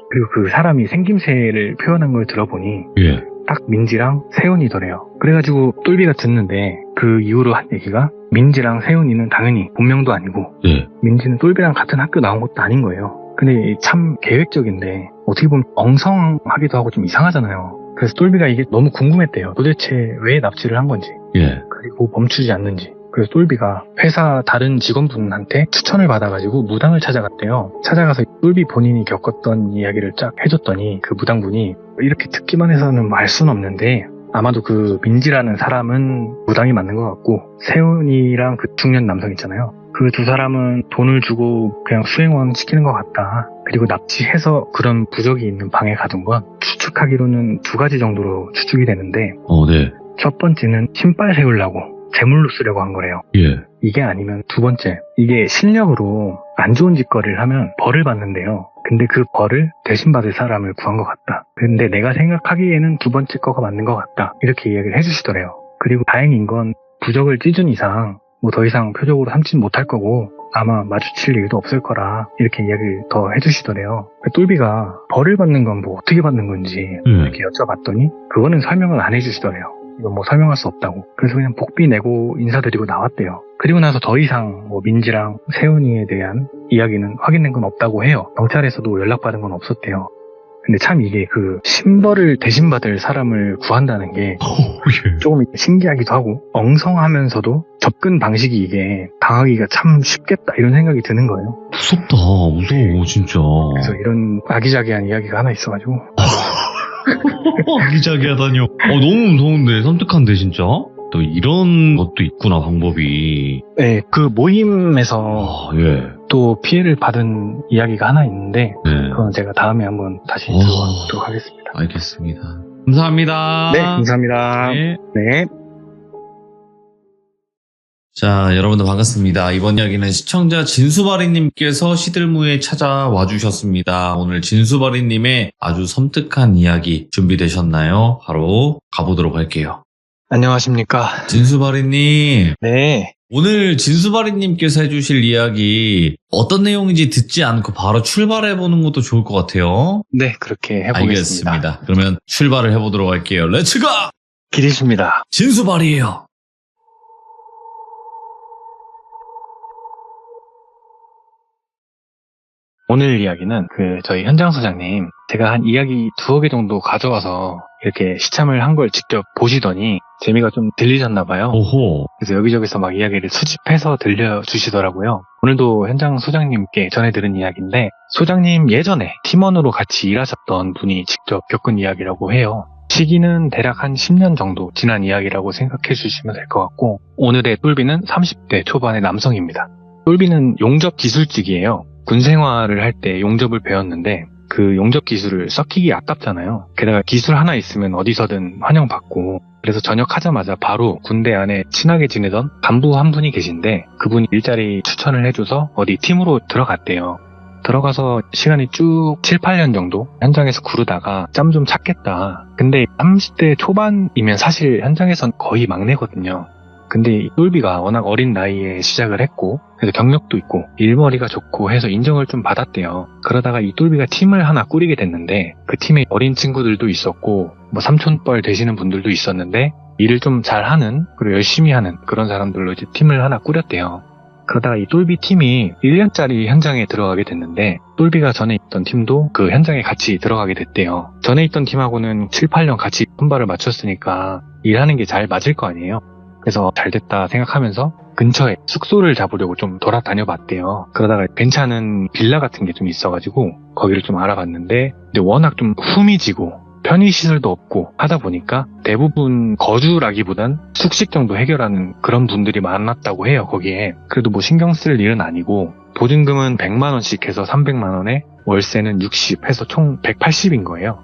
그리고 그 사람이 생김새를 표현한 걸 들어보니 예. 딱 민지랑 세훈이더래요. 그래가지고 똘비가 듣는데 그 이후로 한 얘기가 민지랑 세훈이는 당연히 본명도 아니고 예. 민지는 똘비랑 같은 학교 나온 것도 아닌 거예요. 근데 참 계획적인데 어떻게 보면 엉성하기도 하고 좀 이상하잖아요. 그래서 똘비가 이게 너무 궁금했대요. 도대체 왜 납치를 한 건지, 예. 그리고 멈추지 않는지. 그래서 똘비가 회사 다른 직원분한테 추천을 받아가지고 무당을 찾아갔대요. 찾아가서 똘비 본인이 겪었던 이야기를 쫙 해줬더니 그 무당분이 이렇게 듣기만 해서는 알 수는 없는데 아마도 그 민지라는 사람은 무당이 맞는 것 같고 세훈이랑 그 중년 남성 있잖아요. 그 두 사람은 돈을 주고 그냥 수행원 시키는 것 같다. 그리고 납치해서 그런 부적이 있는 방에 가둔 건 추측하기로는 두 가지 정도로 추측이 되는데 네. 첫 번째는 신발 세우려고 제물로 쓰려고 한 거래요. 예. 이게 아니면 두 번째, 이게 실력으로 안 좋은 짓거리를 하면 벌을 받는데요. 근데 그 벌을 대신 받을 사람을 구한 것 같다. 근데 내가 생각하기에는 두 번째 거가 맞는 것 같다. 이렇게 이야기를 해주시더래요. 그리고 다행인 건 부적을 찢은 이상 뭐 더 이상 표적으로 삼진 못할 거고 아마 마주칠 일도 없을 거라 이렇게 이야기를 더 해주시더래요. 똘비가 벌을 받는 건 뭐 어떻게 받는 건지 이렇게 여쭤봤더니 그거는 설명을 안 해주시더래요. 이건 뭐 설명할 수 없다고. 그래서 그냥 복비 내고 인사드리고 나왔대요. 그리고 나서 더 이상 뭐 민지랑 세훈이에 대한 이야기는 확인된 건 없다고 해요. 경찰에서도 연락받은 건 없었대요. 근데 참 이게 그 신벌을 대신 받을 사람을 구한다는 게 예. 조금 신기하기도 하고 엉성하면서도 접근 방식이 이게 당하기가 참 쉽겠다 이런 생각이 드는 거예요. 무섭다. 무서워, 진짜. 그래서 이런 아기자기한 이야기가 하나 있어가지고 아기자기하다뇨. 너무 무서운데, 섬뜩한데, 진짜? 또 이런 것도 있구나, 방법이. 네, 그 모임에서 예. 또 피해를 받은 이야기가 하나 있는데 네. 그건 제가 다음에 한번 다시 들어보도록 하겠습니다. 알겠습니다. 감사합니다. 네, 감사합니다. 네. 네. 자, 여러분들 반갑습니다. 이번 이야기는 시청자 진수바리님께서 시들무에 찾아와 주셨습니다. 오늘 진수바리님의 아주 섬뜩한 이야기 준비되셨나요? 바로 가보도록 할게요. 안녕하십니까. 진수바리님, 네. 오늘 진수바리님께서 해주실 이야기 어떤 내용인지 듣지 않고 바로 출발해보는 것도 좋을 것 같아요. 네, 그렇게 해보겠습니다. 알겠습니다. 그러면 출발을 해보도록 할게요. 렛츠고! 기리십니다. 진수바리예요. 오늘 이야기는 저희 현장 소장님, 제가 한 이야기 2개 정도 가져와서 이렇게 시참을 한 걸 직접 보시더니 재미가 좀 들리셨나봐요. 오호. 그래서 여기저기서 막 이야기를 수집해서 들려주시더라고요. 오늘도 현장 소장님께 전해 들은 이야기인데, 소장님 예전에 팀원으로 같이 일하셨던 분이 직접 겪은 이야기라고 해요. 시기는 대략 한 10년 정도 지난 이야기라고 생각해 주시면 될 것 같고, 오늘의 똘비는 30대 초반의 남성입니다. 똘비는 용접 기술직이에요. 군 생활을 할 때 용접을 배웠는데 그 용접 기술을 썩히기 아깝잖아요. 게다가 기술 하나 있으면 어디서든 환영받고, 그래서 전역하자마자 바로 군대 안에 친하게 지내던 간부 한 분이 계신데 그분이 일자리 추천을 해줘서 어디 팀으로 들어갔대요. 들어가서 시간이 쭉 7, 8년 정도 현장에서 구르다가 짬 좀 찾겠다. 근데 30대 초반이면 사실 현장에선 거의 막내거든요. 근데 이 똘비가 워낙 어린 나이에 시작을 했고, 그래서 경력도 있고 일머리가 좋고 해서 인정을 좀 받았대요. 그러다가 이 똘비가 팀을 하나 꾸리게 됐는데 그 팀에 어린 친구들도 있었고 뭐 삼촌뻘 되시는 분들도 있었는데 일을 좀 잘하는, 그리고 열심히 하는 그런 사람들로 이제 팀을 하나 꾸렸대요. 그러다가 이 똘비 팀이 1년짜리 현장에 들어가게 됐는데 똘비가 전에 있던 팀도 그 현장에 같이 들어가게 됐대요. 전에 있던 팀하고는 7, 8년 같이 손발을 맞췄으니까 일하는 게 잘 맞을 거 아니에요. 그래서 잘 됐다 생각하면서 근처에 숙소를 잡으려고 좀 돌아다녀 봤대요. 그러다가 괜찮은 빌라 같은 게 좀 있어가지고 거기를 좀 알아봤는데, 근데 워낙 좀 후미지고 편의시설도 없고 하다 보니까 대부분 거주라기보단 숙식 정도 해결하는 그런 분들이 많았다고 해요, 거기에. 그래도 뭐 신경 쓸 일은 아니고 보증금은 100만원씩 해서 300만원에 월세는 60 해서 총 180인 거예요.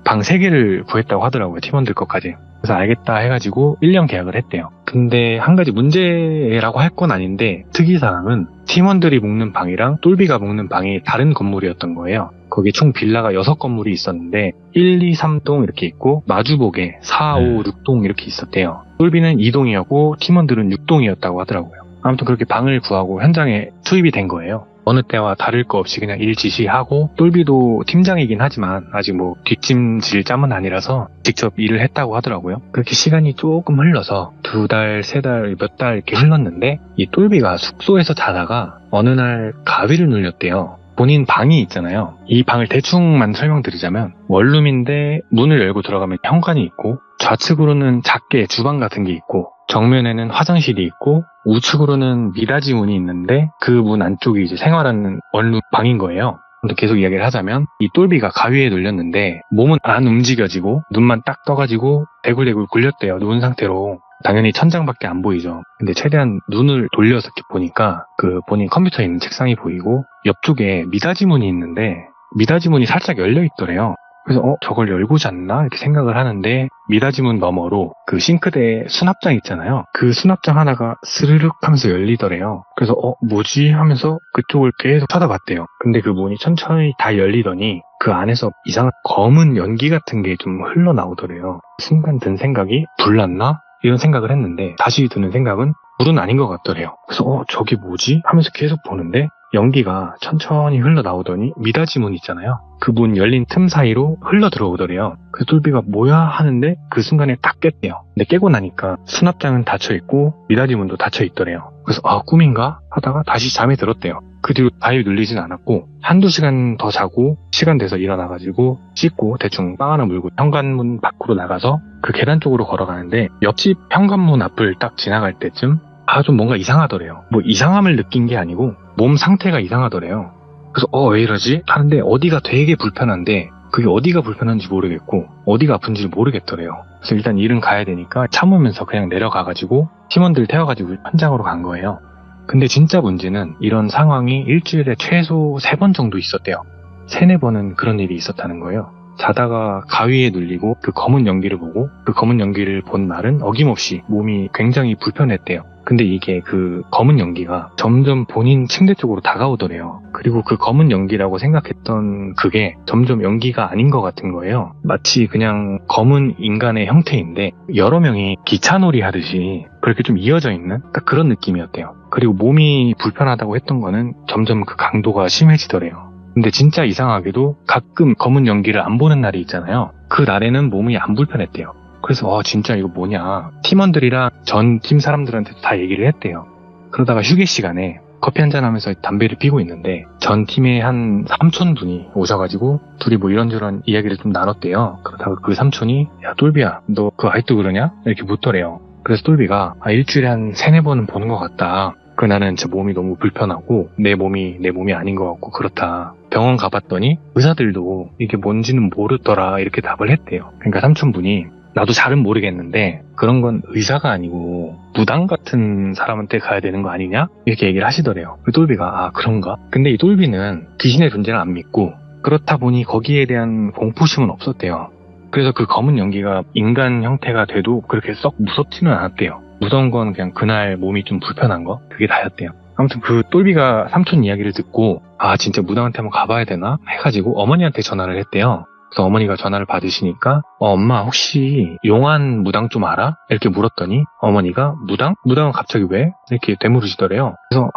방 3개를 구했다고 하더라고요, 팀원들 것까지. 그래서 알겠다 해가지고 1년 계약을 했대요. 근데 한 가지 문제라고 할 건 아닌데 특이사항은 팀원들이 묵는 방이랑 똘비가 묵는 방이 다른 건물이었던 거예요. 거기 총 빌라가 6건물이 있었는데 1, 2, 3동 이렇게 있고 마주복에 4, 5, 6동 이렇게 있었대요. 똘비는 2동이었고 팀원들은 6동이었다고 하더라고요. 아무튼 그렇게 방을 구하고 현장에 투입이 된 거예요. 어느 때와 다를 거 없이 그냥 일 지시하고, 똘비도 팀장이긴 하지만 아직 뭐 뒷짐질 짬은 아니라서 직접 일을 했다고 하더라고요. 그렇게 시간이 조금 흘러서 2달, 3달, 몇 달 이렇게 흘렀는데 이 똘비가 숙소에서 자다가 어느 날 가위를 눌렸대요. 본인 방이 있잖아요. 이 방을 대충만 설명드리자면 원룸인데 문을 열고 들어가면 현관이 있고, 좌측으로는 작게 주방 같은 게 있고, 정면에는 화장실이 있고, 우측으로는 미닫이 문이 있는데 그 문 안쪽이 이제 생활하는 원룸 방인 거예요. 근데 계속 이야기를 하자면 이 똘비가 가위에 눌렸는데 몸은 안 움직여지고 눈만 딱 떠가지고 대굴대굴 굴렸대요. 누운 상태로. 당연히 천장밖에 안 보이죠. 근데 최대한 눈을 돌려서 이렇게 보니까 그 본인 컴퓨터에 있는 책상이 보이고, 옆쪽에 미닫이 문이 있는데 미닫이 문이 살짝 열려 있더래요. 그래서 저걸 열고 잤나 이렇게 생각을 하는데, 미닫이 문 너머로 그 싱크대 수납장 있잖아요. 그 수납장 하나가 스르륵 하면서 열리더래요. 그래서 뭐지 하면서 그쪽을 계속 쳐다봤대요. 근데 그 문이 천천히 다 열리더니 그 안에서 이상한 검은 연기 같은 게 좀 흘러나오더래요. 순간 든 생각이 불났나? 이런 생각을 했는데, 다시 드는 생각은 불은 아닌 것 같더래요. 그래서 저게 뭐지? 하면서 계속 보는데 연기가 천천히 흘러나오더니 미닫이 문 있잖아요. 그 문 열린 틈 사이로 흘러 들어오더래요. 그래서 똘비가 뭐야 하는데 그 순간에 딱 깼대요. 근데 깨고 나니까 수납장은 닫혀있고 미닫이 문도 닫혀있더래요. 그래서 꿈인가? 하다가 다시 잠에 들었대요. 그 뒤로 가위 눌리진 않았고, 1-2시간 더 자고 시간 돼서 일어나가지고 씻고 대충 빵 하나 물고 현관문 밖으로 나가서 그 계단 쪽으로 걸어가는데, 옆집 현관문 앞을 딱 지나갈 때쯤 좀 뭔가 이상하더래요. 뭐 이상함을 느낀 게 아니고 몸 상태가 이상하더래요. 그래서 왜 이러지? 하는데 어디가 되게 불편한데 그게 어디가 불편한지 모르겠고 어디가 아픈지 모르겠더래요. 그래서 일단 일은 가야 되니까 참으면서 그냥 내려가가지고 팀원들 태워가지고 현장으로 간 거예요. 근데 진짜 문제는 이런 상황이 일주일에 최소 3번 정도 있었대요. 3-4번은 그런 일이 있었다는 거예요. 자다가 가위에 눌리고 그 검은 연기를 보고 그 검은 연기를 본 날은 어김없이 몸이 굉장히 불편했대요. 근데 이게 그 검은 연기가 점점 본인 침대 쪽으로 다가오더래요. 그리고 그 검은 연기라고 생각했던 그게 점점 연기가 아닌 것 같은 거예요. 마치 그냥 검은 인간의 형태인데 여러 명이 기차놀이 하듯이 그렇게 좀 이어져 있는 딱 그런 느낌이었대요. 그리고 몸이 불편하다고 했던 거는 점점 그 강도가 심해지더래요. 근데 진짜 이상하게도 가끔 검은 연기를 안 보는 날이 있잖아요. 그 날에는 몸이 안 불편했대요. 그래서 진짜 이거 뭐냐, 팀원들이랑 전 팀 사람들한테 다 얘기를 했대요. 그러다가 휴게 시간에 커피 한잔 하면서 담배를 피고 있는데 전 팀의 한 삼촌분이 오셔가지고 둘이 뭐 이런저런 이야기를 좀 나눴대요. 그러다가 그 삼촌이 야 똘비야 너 그거 아직도 그러냐? 이렇게 묻더래요. 그래서 똘비가 일주일에 한 3-4번은 보는 것 같다. 그날은 제 몸이 너무 불편하고 내 몸이 아닌 것 같고 그렇다. 병원 가봤더니 의사들도 이게 뭔지는 모르더라 이렇게 답을 했대요. 그러니까 삼촌분이 나도 잘은 모르겠는데 그런 건 의사가 아니고 무당 같은 사람한테 가야 되는 거 아니냐? 이렇게 얘기를 하시더래요. 그 똘비가 그런가? 근데 이 똘비는 귀신의 존재를 안 믿고 그렇다 보니 거기에 대한 공포심은 없었대요. 그래서 그 검은 연기가 인간 형태가 돼도 그렇게 썩 무섭지는 않았대요. 무서운 건 그냥 그날 몸이 좀 불편한 거? 그게 다였대요. 아무튼 그 똘비가 삼촌 이야기를 듣고 진짜 무당한테 한번 가봐야 되나? 해가지고 어머니한테 전화를 했대요. 그래서 어머니가 전화를 받으시니까 엄마 혹시 용한 무당 좀 알아? 이렇게 물었더니 어머니가 무당? 무당은 갑자기 왜? 이렇게 되물으시더래요. 그래서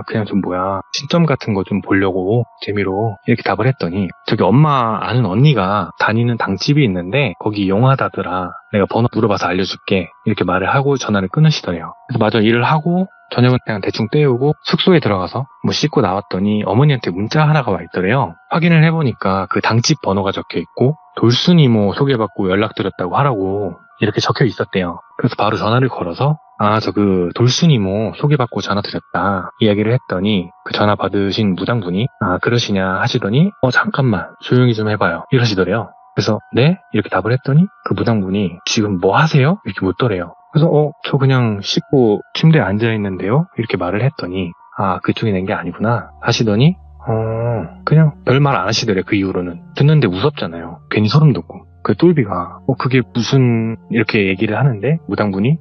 그냥 좀 신점 같은 거 좀 보려고 재미로 이렇게 답을 했더니 저기 엄마 아는 언니가 다니는 당집이 있는데 거기 용하다더라. 내가 번호 물어봐서 알려줄게. 이렇게 말을 하고 전화를 끊으시더래요. 그래서 마저 일을 하고 저녁은 그냥 대충 때우고 숙소에 들어가서 뭐 씻고 나왔더니 어머니한테 문자 하나가 와 있더래요. 확인을 해보니까 그 당집 번호가 적혀있고 돌순이 뭐 소개받고 연락드렸다고 하라고 이렇게 적혀 있었대요. 그래서 바로 전화를 걸어서 저 그 돌순이 뭐 소개받고 전화 드렸다 이야기를 했더니 그 전화 받으신 무당분이 그러시냐 하시더니 잠깐만 조용히 좀 해봐요 이러시더래요. 그래서 네? 이렇게 답을 했더니 그 무당분이 지금 뭐 하세요? 이렇게 묻더래요. 그래서 저 그냥 씻고 침대에 앉아있는데요? 이렇게 말을 했더니 그쪽이 낸 게 아니구나 하시더니 그냥 별말 안 하시더래. 그 이후로는 듣는데 무섭잖아요. 괜히 소름 돋고. 그 똘비가 그게 무슨 이렇게 얘기를 하는데 무당분이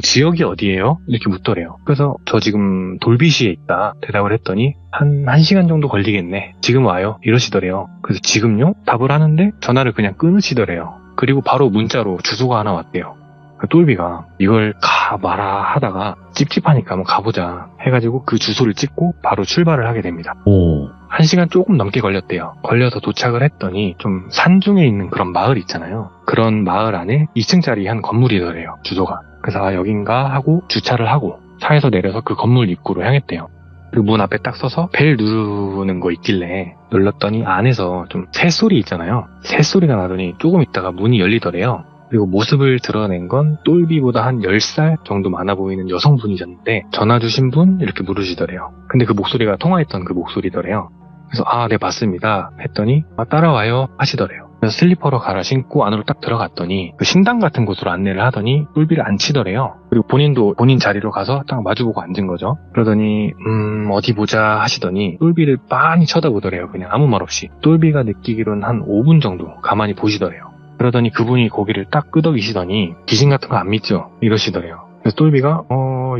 지역이 어디예요? 이렇게 묻더래요. 그래서 저 지금 돌비시에 있다 대답을 했더니 한 1시간 정도 걸리겠네. 지금 와요. 이러시더래요. 그래서 지금요? 답을 하는데 전화를 그냥 끊으시더래요. 그리고 바로 문자로 주소가 하나 왔대요. 똘비가 이걸 가 마라 하다가 찝찝하니까 한번 가보자 해가지고 그 주소를 찍고 바로 출발을 하게 됩니다. 오. 1시간 조금 넘게 걸렸대요. 걸려서 도착을 했더니 좀 산중에 있는 그런 마을 있잖아요. 그런 마을 안에 2층짜리 한 건물이더래요. 주소가. 그래서 아 여긴가 하고 주차를 하고 차에서 내려서 그 건물 입구로 향했대요. 그 문 앞에 딱 서서 벨 누르는 거 있길래 눌렀더니 안에서 좀 새소리 있잖아요. 새소리가 나더니 조금 있다가 문이 열리더래요. 그리고 모습을 드러낸 건 똘비보다 한 10살 정도 많아 보이는 여성분이셨는데 전화 주신 분? 이렇게 물으시더래요. 근데 그 목소리가 통화했던 그 목소리더래요. 그래서 아, 네 맞습니다 했더니 아, 따라와요 하시더래요. 그래서 슬리퍼로 갈아 신고 안으로 딱 들어갔더니 그 신당 같은 곳으로 안내를 하더니 똘비를 앉히더래요. 그리고 본인도 본인 자리로 가서 딱 마주보고 앉은 거죠. 그러더니 어디 보자 하시더니 똘비를 빤히 쳐다보더래요. 그냥 아무 말 없이. 똘비가 느끼기로는 한 5분 정도 가만히 보시더래요. 그러더니 그분이 고개를 딱 끄덕이시더니 귀신 같은 거 안 믿죠? 이러시더래요. 그래서 똘비가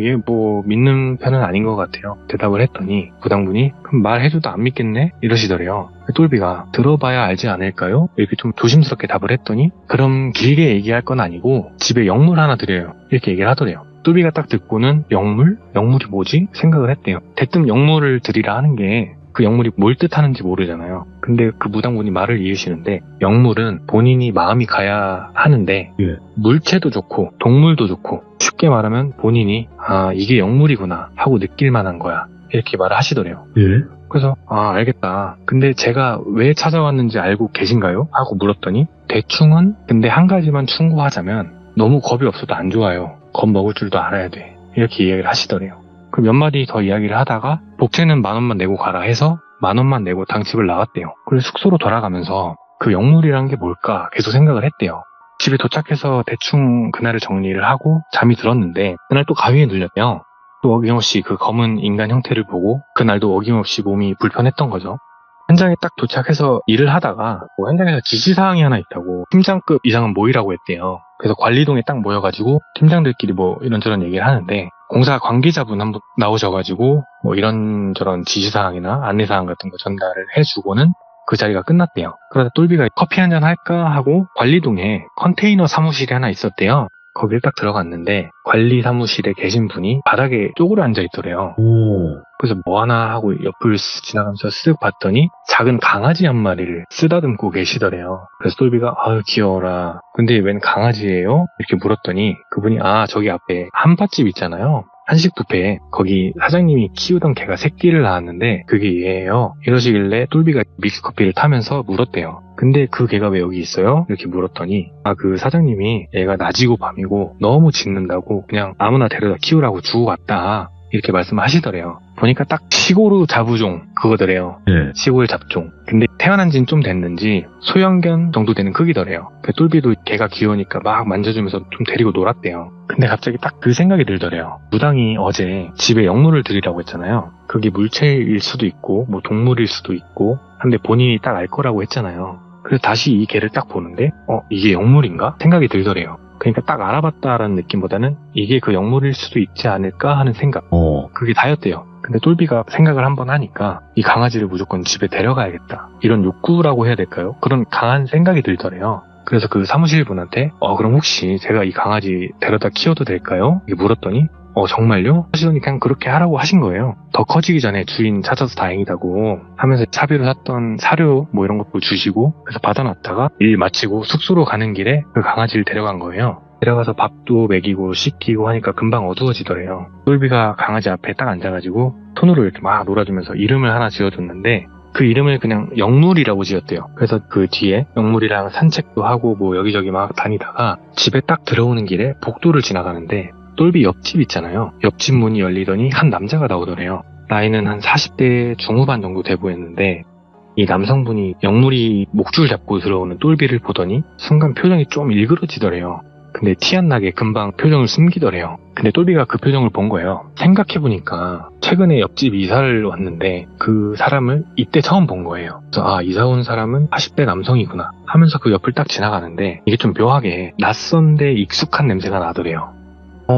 얘 뭐 믿는 편은 아닌 것 같아요. 대답을 했더니 부당분이 그럼 말해줘도 안 믿겠네? 이러시더래요. 똘비가 들어봐야 알지 않을까요? 이렇게 좀 조심스럽게 답을 했더니 그럼 길게 얘기할 건 아니고 집에 영물 하나 드려요. 이렇게 얘기를 하더래요. 똘비가 딱 듣고는 영물? 영물이 뭐지? 생각을 했대요. 대뜸 영물을 드리라 하는 게 그 영물이 뭘 뜻하는지 모르잖아요. 근데 그 무당분이 말을 이으시는데 영물은 본인이 마음이 가야 하는데 예. 물체도 좋고 동물도 좋고 쉽게 말하면 본인이 아 이게 영물이구나 하고 느낄 만한 거야 이렇게 말을 하시더래요. 예. 그래서 아 알겠다. 근데 제가 왜 찾아왔는지 알고 계신가요? 하고 물었더니 대충은 근데 한 가지만 충고하자면 너무 겁이 없어도 안 좋아요. 겁 먹을 줄도 알아야 돼. 이렇게 이야기를 하시더래요. 그럼 몇 마디 더 이야기를 하다가 복채는 10,000원만 내고 가라 해서 10,000원만 내고 당집을 나왔대요. 그리고 숙소로 돌아가면서 그 영물이란 게 뭘까 계속 생각을 했대요. 집에 도착해서 대충 그날을 정리를 하고 잠이 들었는데 그날 또 가위에 눌렸대요. 또 어김없이 그 검은 인간 형태를 보고 그날도 어김없이 몸이 불편했던 거죠. 현장에 딱 도착해서 일을 하다가 현장에서 지시사항이 하나 있다고 팀장급 이상은 모이라고 했대요. 그래서 관리동에 딱 모여가지고 팀장들끼리 뭐 이런저런 얘기를 하는데 공사 관계자분 한 분 나오셔가지고 뭐 이런저런 지시사항이나 안내사항 같은 거 전달을 해주고는 그 자리가 끝났대요. 그러다 똘비가 커피 한잔 할까 하고 관리동에 컨테이너 사무실이 하나 있었대요. 거길 딱 들어갔는데 관리 사무실에 계신 분이 바닥에 쪼그려 앉아있더래요. 오. 그래서 뭐 하나 하고 옆을 지나가면서 쓱 봤더니 작은 강아지 한 마리를 쓰다듬고 계시더래요. 그래서 똘비가 아유 귀여워라. 근데 웬 강아지예요? 이렇게 물었더니 그분이 아 저기 앞에 한밭집 있잖아요. 한식 뷔페 거기 사장님이 키우던 개가 새끼를 낳았는데 그게 얘예요. 이러시길래 똘비가 믹스커피를 타면서 물었대요. 근데 그 개가 왜 여기 있어요? 이렇게 물었더니 아 그 사장님이 얘가 낮이고 밤이고 너무 짖는다고 그냥 아무나 데려다 키우라고 주고 갔다. 이렇게 말씀하시더래요. 보니까 딱 시골 자부종 그거더래요. 예. 시골 잡종. 근데 태어난 지는 좀 됐는지 소형견 정도 되는 크기더래요. 그 똘비도 개가 귀여우니까 막 만져주면서 좀 데리고 놀았대요. 근데 갑자기 딱 그 생각이 들더래요. 무당이 어제 집에 영물을 드리라고 했잖아요. 그게 물체일 수도 있고 뭐 동물일 수도 있고 근데 본인이 딱 알 거라고 했잖아요. 그래서 다시 이 개를 딱 보는데 이게 영물인가? 생각이 들더래요. 그러니까 딱 알아봤다라는 느낌보다는 이게 그 영물일 수도 있지 않을까 하는 생각. 그게 다였대요. 근데 똘비가 생각을 한번 하니까 이 강아지를 무조건 집에 데려가야겠다. 이런 욕구라고 해야 될까요? 그런 강한 생각이 들더래요. 그래서 그 사무실 분한테 그럼 혹시 제가 이 강아지 데려다 키워도 될까요? 이렇게 물었더니 정말요? 하시더니 그냥 그렇게 하라고 하신 거예요. 더 커지기 전에 주인 찾아서 다행이다고 하면서 차비로 샀던 사료 뭐 이런 것도 주시고 그래서 받아놨다가 일 마치고 숙소로 가는 길에 그 강아지를 데려간 거예요. 데려가서 밥도 먹이고 씻기고 하니까 금방 어두워지더래요. 똘비가 강아지 앞에 딱 앉아가지고 손으로 이렇게 막 놀아주면서 이름을 하나 지어줬는데 그 이름을 그냥 영물이라고 지었대요. 그래서 그 뒤에 영물이랑 산책도 하고 뭐 여기저기 막 다니다가 집에 딱 들어오는 길에 복도를 지나가는데 똘비 옆집 있잖아요. 옆집 문이 열리더니 한 남자가 나오더래요. 나이는 한 40대 중후반 정도 돼 보였는데 이 남성분이 영물이 목줄 잡고 들어오는 똘비를 보더니 순간 표정이 좀 일그러지더래요. 근데 티 안 나게 금방 표정을 숨기더래요. 근데 똘비가 그 표정을 본 거예요. 생각해보니까 최근에 옆집 이사를 왔는데 그 사람을 이때 처음 본 거예요. 그래서 이사 온 사람은 40대 남성이구나 하면서 그 옆을 딱 지나가는데 이게 좀 묘하게 낯선데 익숙한 냄새가 나더래요.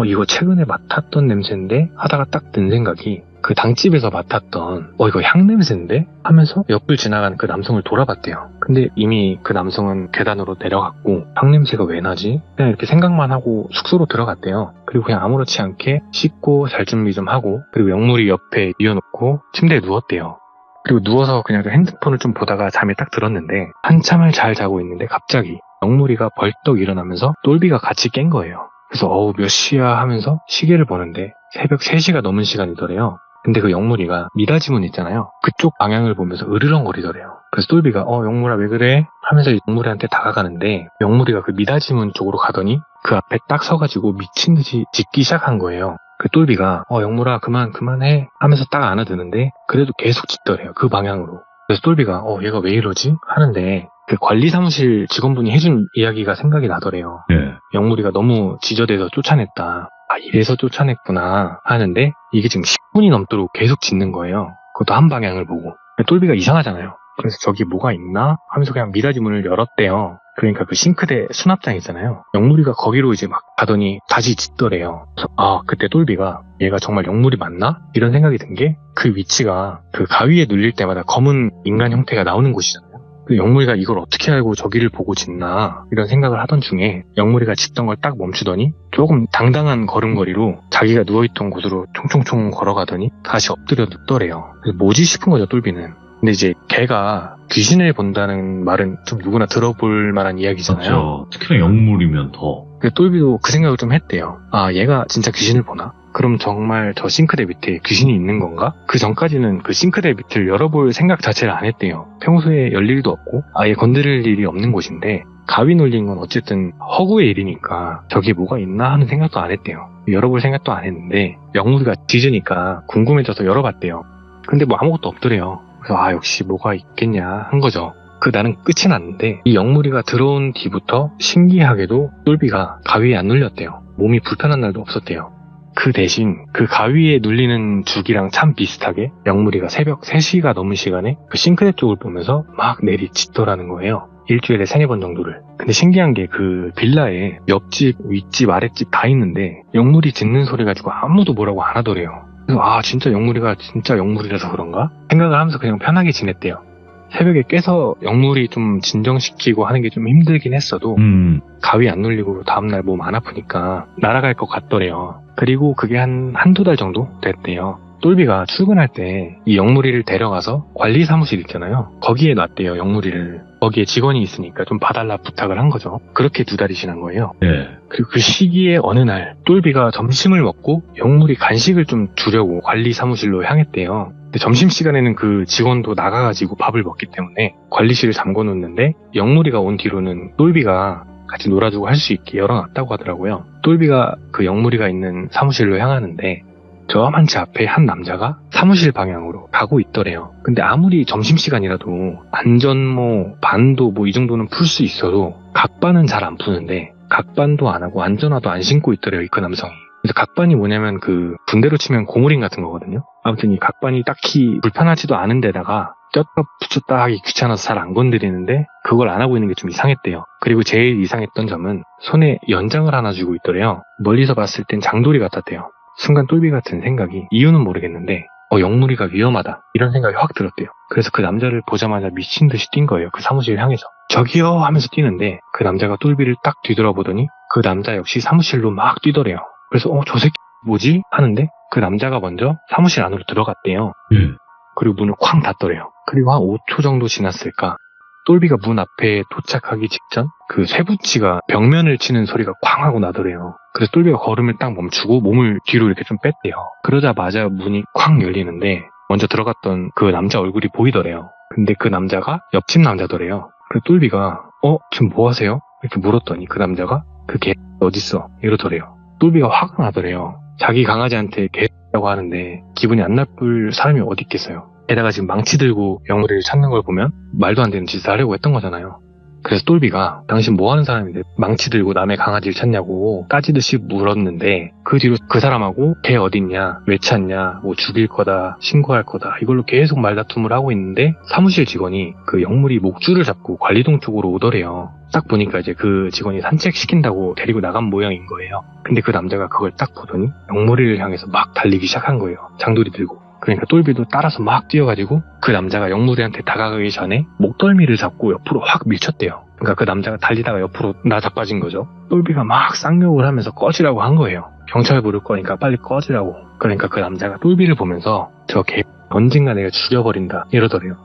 이거 최근에 맡았던 냄새인데 하다가 딱 든 생각이 그 당집에서 맡았던 이거 향냄새인데? 하면서 옆을 지나간 그 남성을 돌아봤대요. 근데 이미 그 남성은 계단으로 내려갔고 향냄새가 왜 나지? 그냥 이렇게 생각만 하고 숙소로 들어갔대요. 그리고 그냥 아무렇지 않게 씻고 잘 준비 좀 하고 그리고 영물이 옆에 이어놓고 침대에 누웠대요. 그리고 누워서 그냥 핸드폰을 좀 보다가 잠이 딱 들었는데 한참을 잘 자고 있는데 갑자기 영물이가 벌떡 일어나면서 똘비가 같이 깬 거예요. 그래서 몇 시야 하면서 시계를 보는데 새벽 3시가 넘은 시간이더래요. 근데 그 영물이가 미닫이문 있잖아요. 그쪽 방향을 보면서 으르렁거리더래요. 그래서 똘비가 영물아 왜 그래? 하면서 영물이한테 다가가는데 영물이가 그 미닫이문 쪽으로 가더니 그 앞에 딱 서가지고 미친 듯이 짖기 시작한 거예요. 그 똘비가 영물아 그만해 하면서 딱 안아드는데 그래도 계속 짖더래요. 그 방향으로. 그래서 똘비가 얘가 왜 이러지? 하는데 그 관리사무실 직원분이 해준 이야기가 생각이 나더래요. 예. 영물이가 너무 지저대서 쫓아냈다. 이래서 쫓아냈구나 하는데 이게 지금 10분이 넘도록 계속 짖는 거예요. 그것도 한 방향을 보고. 똘비가 이상하잖아요. 그래서 저기 뭐가 있나? 하면서 그냥 미닫이 문을 열었대요. 그러니까 그 싱크대 수납장 있잖아요. 영물이가 거기로 이제 막 가더니 다시 짖더래요. 그래서 그때 똘비가 얘가 정말 영물이 맞나? 이런 생각이 든 게 그 위치가 그 가위에 눌릴 때마다 검은 인간 형태가 나오는 곳이잖아요. 영물이가 이걸 어떻게 알고 저기를 보고 짖나 이런 생각을 하던 중에 영물이가 짖던 걸 딱 멈추더니 조금 당당한 걸음걸이로 자기가 누워있던 곳으로 총총총 걸어가더니 다시 엎드려 눕더래요. 뭐지 싶은 거죠, 똘비는. 근데 이제 걔가 귀신을 본다는 말은 좀 누구나 들어볼 만한 이야기잖아요. 그렇죠. 특히나 영물이면 더. 똘비도 그 생각을 좀 했대요. 얘가 진짜 귀신을 보나? 그럼 정말 저 싱크대 밑에 귀신이 있는 건가? 그 전까지는 그 싱크대 밑을 열어볼 생각 자체를 안 했대요. 평소에 열 일도 없고 아예 건드릴 일이 없는 곳인데 가위 눌린 건 어쨌든 허구의 일이니까 저기 뭐가 있나 하는 생각도 안 했대요. 열어볼 생각도 안 했는데 영물이가 짖으니까 궁금해져서 열어봤대요. 근데 뭐 아무것도 없더래요. 그래서 역시 뭐가 있겠냐 한 거죠. 나는 끝이 났는데 이 영물이가 들어온 뒤부터 신기하게도 똘비가 가위에 안 눌렸대요. 몸이 불편한 날도 없었대요. 그 대신 그 가위에 눌리는 주기랑 참 비슷하게 영물이가 새벽 3시가 넘은 시간에 그 싱크대 쪽을 보면서 막 내리짖더라는 거예요. 일주일에 3-4번 정도를. 근데 신기한 게 그 빌라에 옆집, 윗집, 아랫집 다 있는데 영물이 짖는 소리 가지고 아무도 뭐라고 안 하더래요. 그래서 진짜 영물이가 진짜 영물이라서 그런가? 생각을 하면서 그냥 편하게 지냈대요. 새벽에 깨서 영물이 좀 진정시키고 하는 게 좀 힘들긴 했어도 가위 안 눌리고 다음날 몸 안 아프니까 날아갈 것 같더래요. 그리고 그게 한두 달 정도 됐대요. 똘비가 출근할 때 이 영물이를 데려가서 관리 사무실 있잖아요. 거기에 놨대요, 영물이를. 거기에 직원이 있으니까 좀 봐달라 부탁을 한 거죠. 그렇게 2달이 지난 거예요. 네. 그리고 그 시기에 어느 날 똘비가 점심을 먹고 영물이 간식을 좀 주려고 관리 사무실로 향했대요. 근데 점심시간에는 그 직원도 나가가지고 밥을 먹기 때문에 관리실을 잠궈놓는데 영물이가 온 뒤로는 똘비가 같이 놀아주고 할 수 있게 열어놨다고 하더라고요. 똘비가 그 영물이가 있는 사무실로 향하는데 저만치 앞에 한 남자가 사무실 방향으로 가고 있더래요. 근데 아무리 점심시간이라도 안전모, 반도 이 정도는 풀 수 있어도 각반은 잘 안 푸는데 각반도 안 하고 안전화도 안 신고 있더래요, 그 남성이. 그래서 각반이 뭐냐면 그 군대로 치면 고무링 같은 거거든요. 아무튼 이 각반이 딱히 불편하지도 않은 데다가 쪘다 붙였다 하기 귀찮아서 잘 안 건드리는데 그걸 안 하고 있는 게 좀 이상했대요. 그리고 제일 이상했던 점은 손에 연장을 하나 쥐고 있더래요. 멀리서 봤을 땐 장돌이 같았대요. 순간 똘비 같은 생각이, 이유는 모르겠는데 영물이가 위험하다 이런 생각이 확 들었대요. 그래서 그 남자를 보자마자 미친 듯이 뛴 거예요. 그 사무실 향해서. 저기요 하면서 뛰는데 그 남자가 똘비를 딱 뒤돌아보더니 그 남자 역시 사무실로 막 뛰더래요. 그래서 저 새끼 뭐지? 하는데 그 남자가 먼저 사무실 안으로 들어갔대요. 그리고 문을 쾅 닫더래요. 그리고 한 5초 정도 지났을까 똘비가 문 앞에 도착하기 직전 그 쇠붙이가 벽면을 치는 소리가 쾅 하고 나더래요. 그래서 똘비가 걸음을 딱 멈추고 몸을 뒤로 이렇게 좀 뺐대요. 그러자마자 문이 쾅 열리는데 먼저 들어갔던 그 남자 얼굴이 보이더래요. 근데 그 남자가 옆집 남자더래요. 그래서 똘비가 지금 뭐 하세요? 이렇게 물었더니 그 남자가 그 개 어딨어? 이러더래요. 똘비가 화가 나더래요. 자기 강아지한테 개라고 하는데 기분이 안 나쁠 사람이 어디 있겠어요. 게다가 지금 망치 들고 영물이를 찾는 걸 보면 말도 안 되는 짓을 하려고 했던 거잖아요. 그래서 똘비가 당신 뭐 하는 사람인데 망치 들고 남의 강아지를 찾냐고 따지듯이 물었는데 그 뒤로 그 사람하고 개 어딨냐, 왜 찾냐, 뭐 죽일 거다, 신고할 거다 이걸로 계속 말다툼을 하고 있는데 사무실 직원이 그 영물이 목줄을 잡고 관리동 쪽으로 오더래요. 딱 보니까 이제 그 직원이 산책시킨다고 데리고 나간 모양인 거예요. 근데 그 남자가 그걸 딱 보더니 영물이를 향해서 막 달리기 시작한 거예요. 장돌이 들고. 그러니까 똘비도 따라서 막 뛰어가지고 그 남자가 영무리한테 다가가기 전에 목덜미를 잡고 옆으로 확 밀쳤대요. 그러니까 그 남자가 달리다가 옆으로 나자빠진 거죠. 똘비가 막 쌍욕을 하면서 꺼지라고 한 거예요. 경찰 부를 거니까 빨리 꺼지라고. 그러니까 그 남자가 똘비를 보면서 저 개 언젠가 내가 죽여버린다 이러더래요.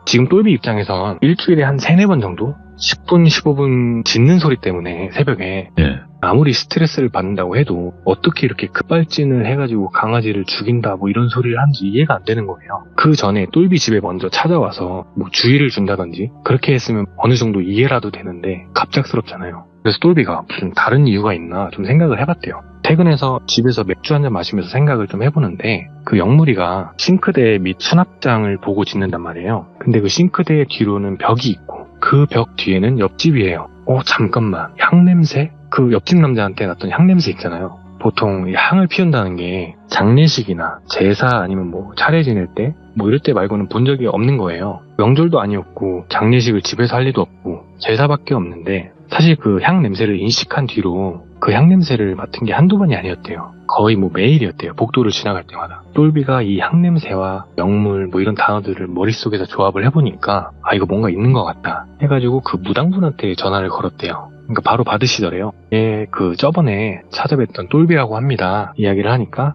지금 똘비 입장에선 일주일에 한 3-4번 정도 10분 15분 짖는 소리 때문에 새벽에 예. 아무리 스트레스를 받는다고 해도 어떻게 이렇게 급발진을 해가지고 강아지를 죽인다 뭐 이런 소리를 하는지 이해가 안 되는 거예요. 그 전에 똘비 집에 먼저 찾아와서 뭐 주의를 준다든지 그렇게 했으면 어느 정도 이해라도 되는데 갑작스럽잖아요. 그래서 똘비가 무슨 다른 이유가 있나 좀 생각을 해봤대요. 퇴근해서 집에서 맥주 한잔 마시면서 생각을 좀 해보는데 그 영무리가 싱크대 및 수납장을 보고 짖는단 말이에요. 근데 그 싱크대 뒤로는 벽이 있고 그 벽 뒤에는 옆집이에요. 잠깐만, 향냄새? 그 옆집 남자한테 났던 향냄새 있잖아요. 보통 향을 피운다는 게 장례식이나 제사 아니면 뭐 차례 지낼 때 뭐 이럴 때 말고는 본 적이 없는 거예요. 명절도 아니었고 장례식을 집에서 할 리도 없고 제사밖에 없는데 사실 그 향 냄새를 인식한 뒤로 그 향 냄새를 맡은 게 한두 번이 아니었대요. 거의 뭐 매일이었대요. 복도를 지나갈 때마다. 똘비가 이 향 냄새와 영물 뭐 이런 단어들을 머릿속에서 조합을 해보니까 이거 뭔가 있는 것 같다 해가지고 그 무당분한테 전화를 걸었대요. 그러니까 바로 받으시더래요. 예, 그 저번에 찾아뵀던 똘비라고 합니다. 이야기를 하니까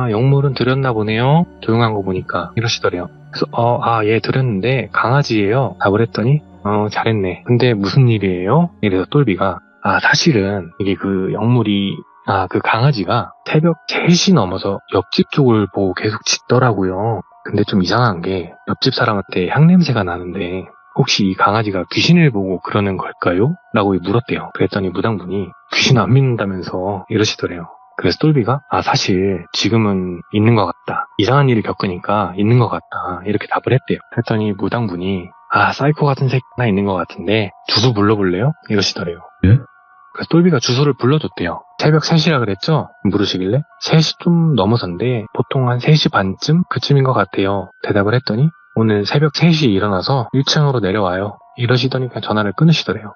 영물은 드렸나 보네요. 조용한 거 보니까 이러시더래요. 그래서 예 드렸는데 강아지예요. 답을 했더니 잘했네. 근데 무슨 일이에요? 이래서 똘비가 사실은 이게 그 영물이 그 강아지가 새벽 3시 넘어서 옆집 쪽을 보고 계속 짖더라고요. 근데 좀 이상한 게 옆집 사람한테 향냄새가 나는데 혹시 이 강아지가 귀신을 보고 그러는 걸까요? 라고 물었대요. 그랬더니 무당분이 귀신 안 믿는다면서 이러시더래요. 그래서 똘비가 사실 지금은 있는 것 같다. 이상한 일을 겪으니까 있는 것 같다. 이렇게 답을 했대요. 그랬더니 무당분이 사이코 같은 새끼 하나 있는 것 같은데 주소 불러볼래요? 이러시더래요. 예? 그래서 똘비가 주소를 불러줬대요. 새벽 3시라 그랬죠? 물으시길래 3시 좀 넘어서인데 보통 한 3시 반쯤 그쯤인 것 같아요. 대답을 했더니 오늘 새벽 3시에 일어나서 1층으로 내려와요. 이러시더니 그냥 전화를 끊으시더래요.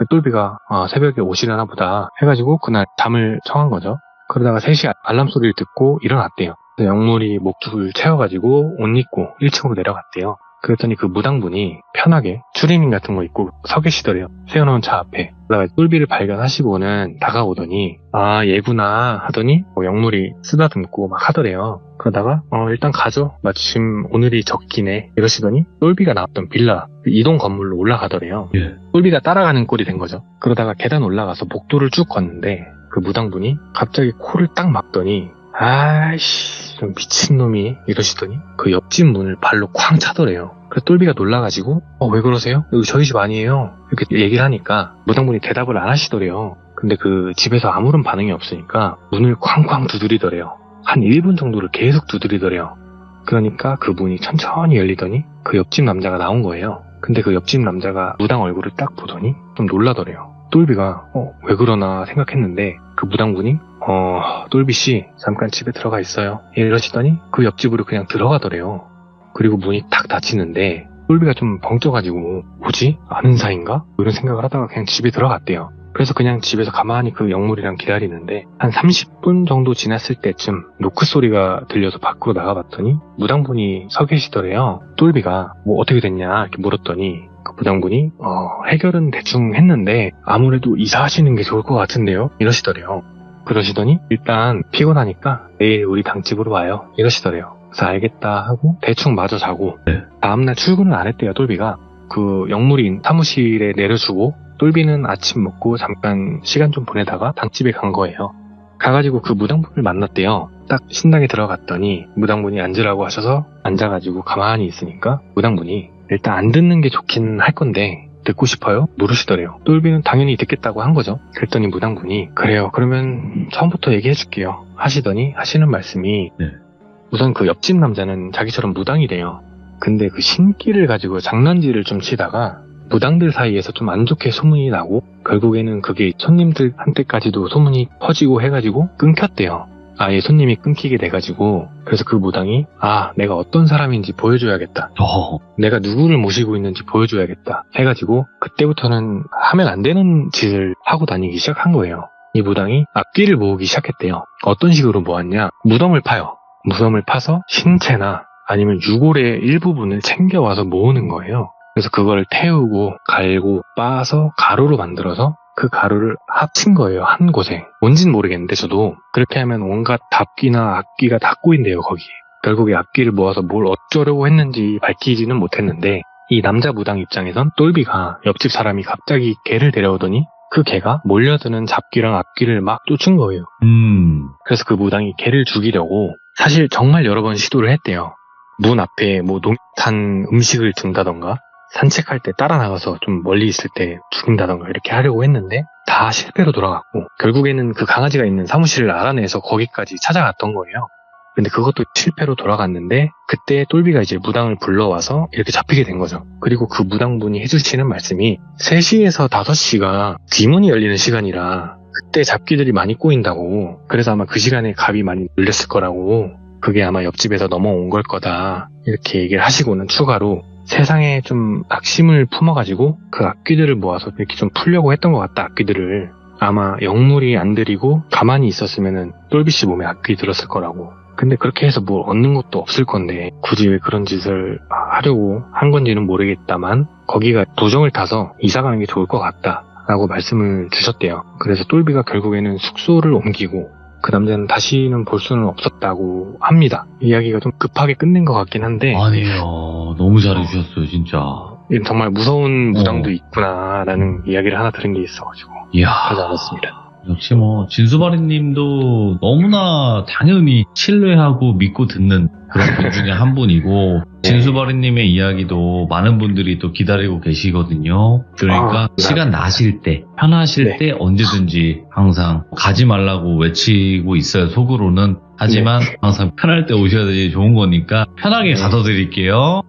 똘비가 새벽에 오시려나 보다 해가지고 그날 잠을 청한 거죠. 그러다가 3시 알람 소리를 듣고 일어났대요. 영물이 목줄을 채워가지고 옷 입고 1층으로 내려갔대요. 그랬더니 그 무당분이 편하게 추리닝 같은 거 입고 서 계시더래요. 세워놓은 차 앞에. 그러다가 똘비를 발견하시고는 다가오더니 얘구나 하더니 영물이 쓰다듬고 막 하더래요. 그러다가 일단 가죠. 마침 오늘이 적기네 이러시더니 똘비가 나왔던 빌라 이동 건물로 올라가더래요. 예. 똘비가 따라가는 꼴이 된 거죠. 그러다가 계단 올라가서 복도를 쭉 걷는데 그 무당분이 갑자기 코를 딱 막더니 아이씨 좀 미친놈이 이러시더니 그 옆집 문을 발로 쾅 차더래요. 그래서 똘비가 놀라가지고 왜 그러세요? 여기 저희 집 아니에요. 이렇게 얘기를 하니까 무당분이 대답을 안 하시더래요. 근데 그 집에서 아무런 반응이 없으니까 문을 쾅쾅 두드리더래요. 한 1분 정도를 계속 두드리더래요. 그러니까 그 문이 천천히 열리더니 그 옆집 남자가 나온 거예요. 근데 그 옆집 남자가 무당 얼굴을 딱 보더니 좀 놀라더래요. 똘비가 왜 그러나 생각했는데 그 무당분이 똘비씨 잠깐 집에 들어가 있어요 이러시더니 그 옆집으로 그냥 들어가더래요. 그리고 문이 탁 닫히는데 똘비가 좀 벙쪄가지고 뭐지? 아는 사이인가? 이런 생각을 하다가 그냥 집에 들어갔대요. 그래서 그냥 집에서 가만히 그 영물이랑 기다리는데 한 30분 정도 지났을 때쯤 노크 소리가 들려서 밖으로 나가봤더니 무당분이 서 계시더래요. 똘비가 뭐 어떻게 됐냐 이렇게 물었더니 그 무당분이 해결은 대충 했는데 아무래도 이사하시는 게 좋을 것 같은데요 이러시더래요. 그러시더니 일단 피곤하니까 내일 우리 당집으로 와요 이러시더래요. 그래서 알겠다 하고 대충 마저 자고 다음날 출근을 안 했대요. 똘비가 그 영물이 사무실에 내려주고 똘비는 아침 먹고 잠깐 시간 좀 보내다가 당집에 간 거예요. 가가지고 그 무당분을 만났대요. 딱 신당에 들어갔더니 무당분이 앉으라고 하셔서 앉아가지고 가만히 있으니까 무당분이 일단 안 듣는 게 좋긴 할 건데 듣고 싶어요? 물으시더래요. 똘비는 당연히 듣겠다고 한 거죠. 그랬더니 무당분이 그래요 그러면 처음부터 얘기해줄게요 하시더니 하시는 말씀이 우선 그 옆집 남자는 자기처럼 무당이래요. 근데 그 신기를 가지고 장난질을 좀 치다가 무당들 사이에서 좀 안 좋게 소문이 나고 결국에는 그게 손님들한테까지도 소문이 퍼지고 해가지고 끊겼대요. 아예 손님이 끊기게 돼가지고 그래서 그 무당이 내가 어떤 사람인지 보여줘야겠다. 내가 누구를 모시고 있는지 보여줘야겠다 해가지고 그때부터는 하면 안 되는 짓을 하고 다니기 시작한 거예요. 이 무당이 악귀를 모으기 시작했대요. 어떤 식으로 모았냐? 무덤을 파요. 무덤을 파서 신체나 아니면 유골의 일부분을 챙겨와서 모으는 거예요. 그래서 그걸 태우고 갈고 빻아서 가루로 만들어서 그 가루를 합친 거예요. 한 곳에. 뭔진 모르겠는데 저도 그렇게 하면 온갖 답기나 악기가 다 꼬인대요. 거기에. 결국에 악기를 모아서 뭘 어쩌려고 했는지 밝히지는 못했는데 이 남자 무당 입장에선 똘비가 옆집 사람이 갑자기 개를 데려오더니 그 개가 몰려드는 잡기랑 악기를 막 쫓은 거예요. 그래서 그 무당이 개를 죽이려고 사실 정말 여러 번 시도를 했대요. 문 앞에 뭐 농탄 음식을 둔다던가 산책할 때 따라 나가서 좀 멀리 있을 때 죽인다던가 이렇게 하려고 했는데 다 실패로 돌아갔고 결국에는 그 강아지가 있는 사무실을 알아내서 거기까지 찾아갔던 거예요. 근데 그것도 실패로 돌아갔는데 그때 똘비가 이제 무당을 불러와서 이렇게 잡히게 된 거죠. 그리고 그 무당분이 해주시는 말씀이 3시에서 5시가 귀문이 열리는 시간이라 그때 잡기들이 많이 꼬인다고, 그래서 아마 그 시간에 갑이 많이 눌렸을 거라고, 그게 아마 옆집에서 넘어온 걸 거다 이렇게 얘기를 하시고는 추가로 세상에 좀 악심을 품어가지고 그 악귀들을 모아서 이렇게 좀 풀려고 했던 것 같다. 악귀들을 아마 영물이 안 들이고 가만히 있었으면은 똘비씨 몸에 악귀 들었을 거라고. 근데 그렇게 해서 뭘 얻는 것도 없을 건데 굳이 왜 그런 짓을 하려고 한 건지는 모르겠다만 거기가 도정을 타서 이사 가는 게 좋을 것 같다 라고 말씀을 주셨대요. 그래서 똘비가 결국에는 숙소를 옮기고 그 남자는 다시는 볼 수는 없었다고 합니다. 이야기가 좀 급하게 끝낸 것 같긴 한데 아니에요. 너무 잘해주셨어요, 진짜. 정말 무서운 무당도 있구나라는 이야기를 하나 들은 게 있어가지고 이야. 하지 않았습니다. 역시 뭐 진수바리님도 너무나 당연히 신뢰하고 믿고 듣는 그런 분 중에 한 분이고 진수바리님의 이야기도 많은 분들이 또 기다리고 계시거든요. 그러니까 시간 나실 때 편하실 때 언제든지 항상 가지 말라고 외치고 있어요, 속으로는. 하지만 항상 편할 때 오셔야 되지 좋은 거니까 편하게 가둬드릴게요.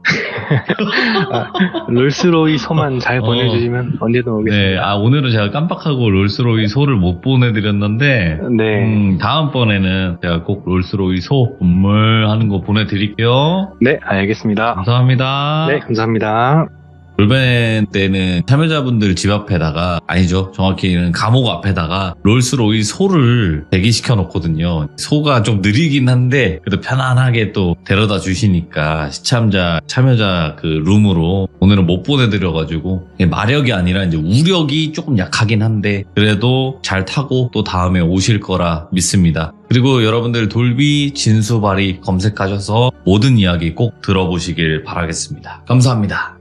롤스로이 소만 잘 보내주시면 언제든 오겠습니다. 네, 오늘은 제가 깜빡하고 롤스로이 소를 못 보내드렸는데, 네. 다음번에는 제가 꼭 롤스로이 소 선물하는 거 보내드릴게요. 네, 알겠습니다. 감사합니다. 네, 감사합니다. 돌벤 때는 참여자분들 집 앞에다가, 아니죠, 정확히는 감옥 앞에다가 롤스로이 소를 대기시켜 놓거든요. 소가 좀 느리긴 한데 그래도 편안하게 또 데려다 주시니까 참여자 그 룸으로 오늘은 못 보내드려가지고 마력이 아니라 이제 우력이 조금 약하긴 한데 그래도 잘 타고 또 다음에 오실 거라 믿습니다. 그리고 여러분들 돌비 진수바리 검색하셔서 모든 이야기 꼭 들어보시길 바라겠습니다. 감사합니다.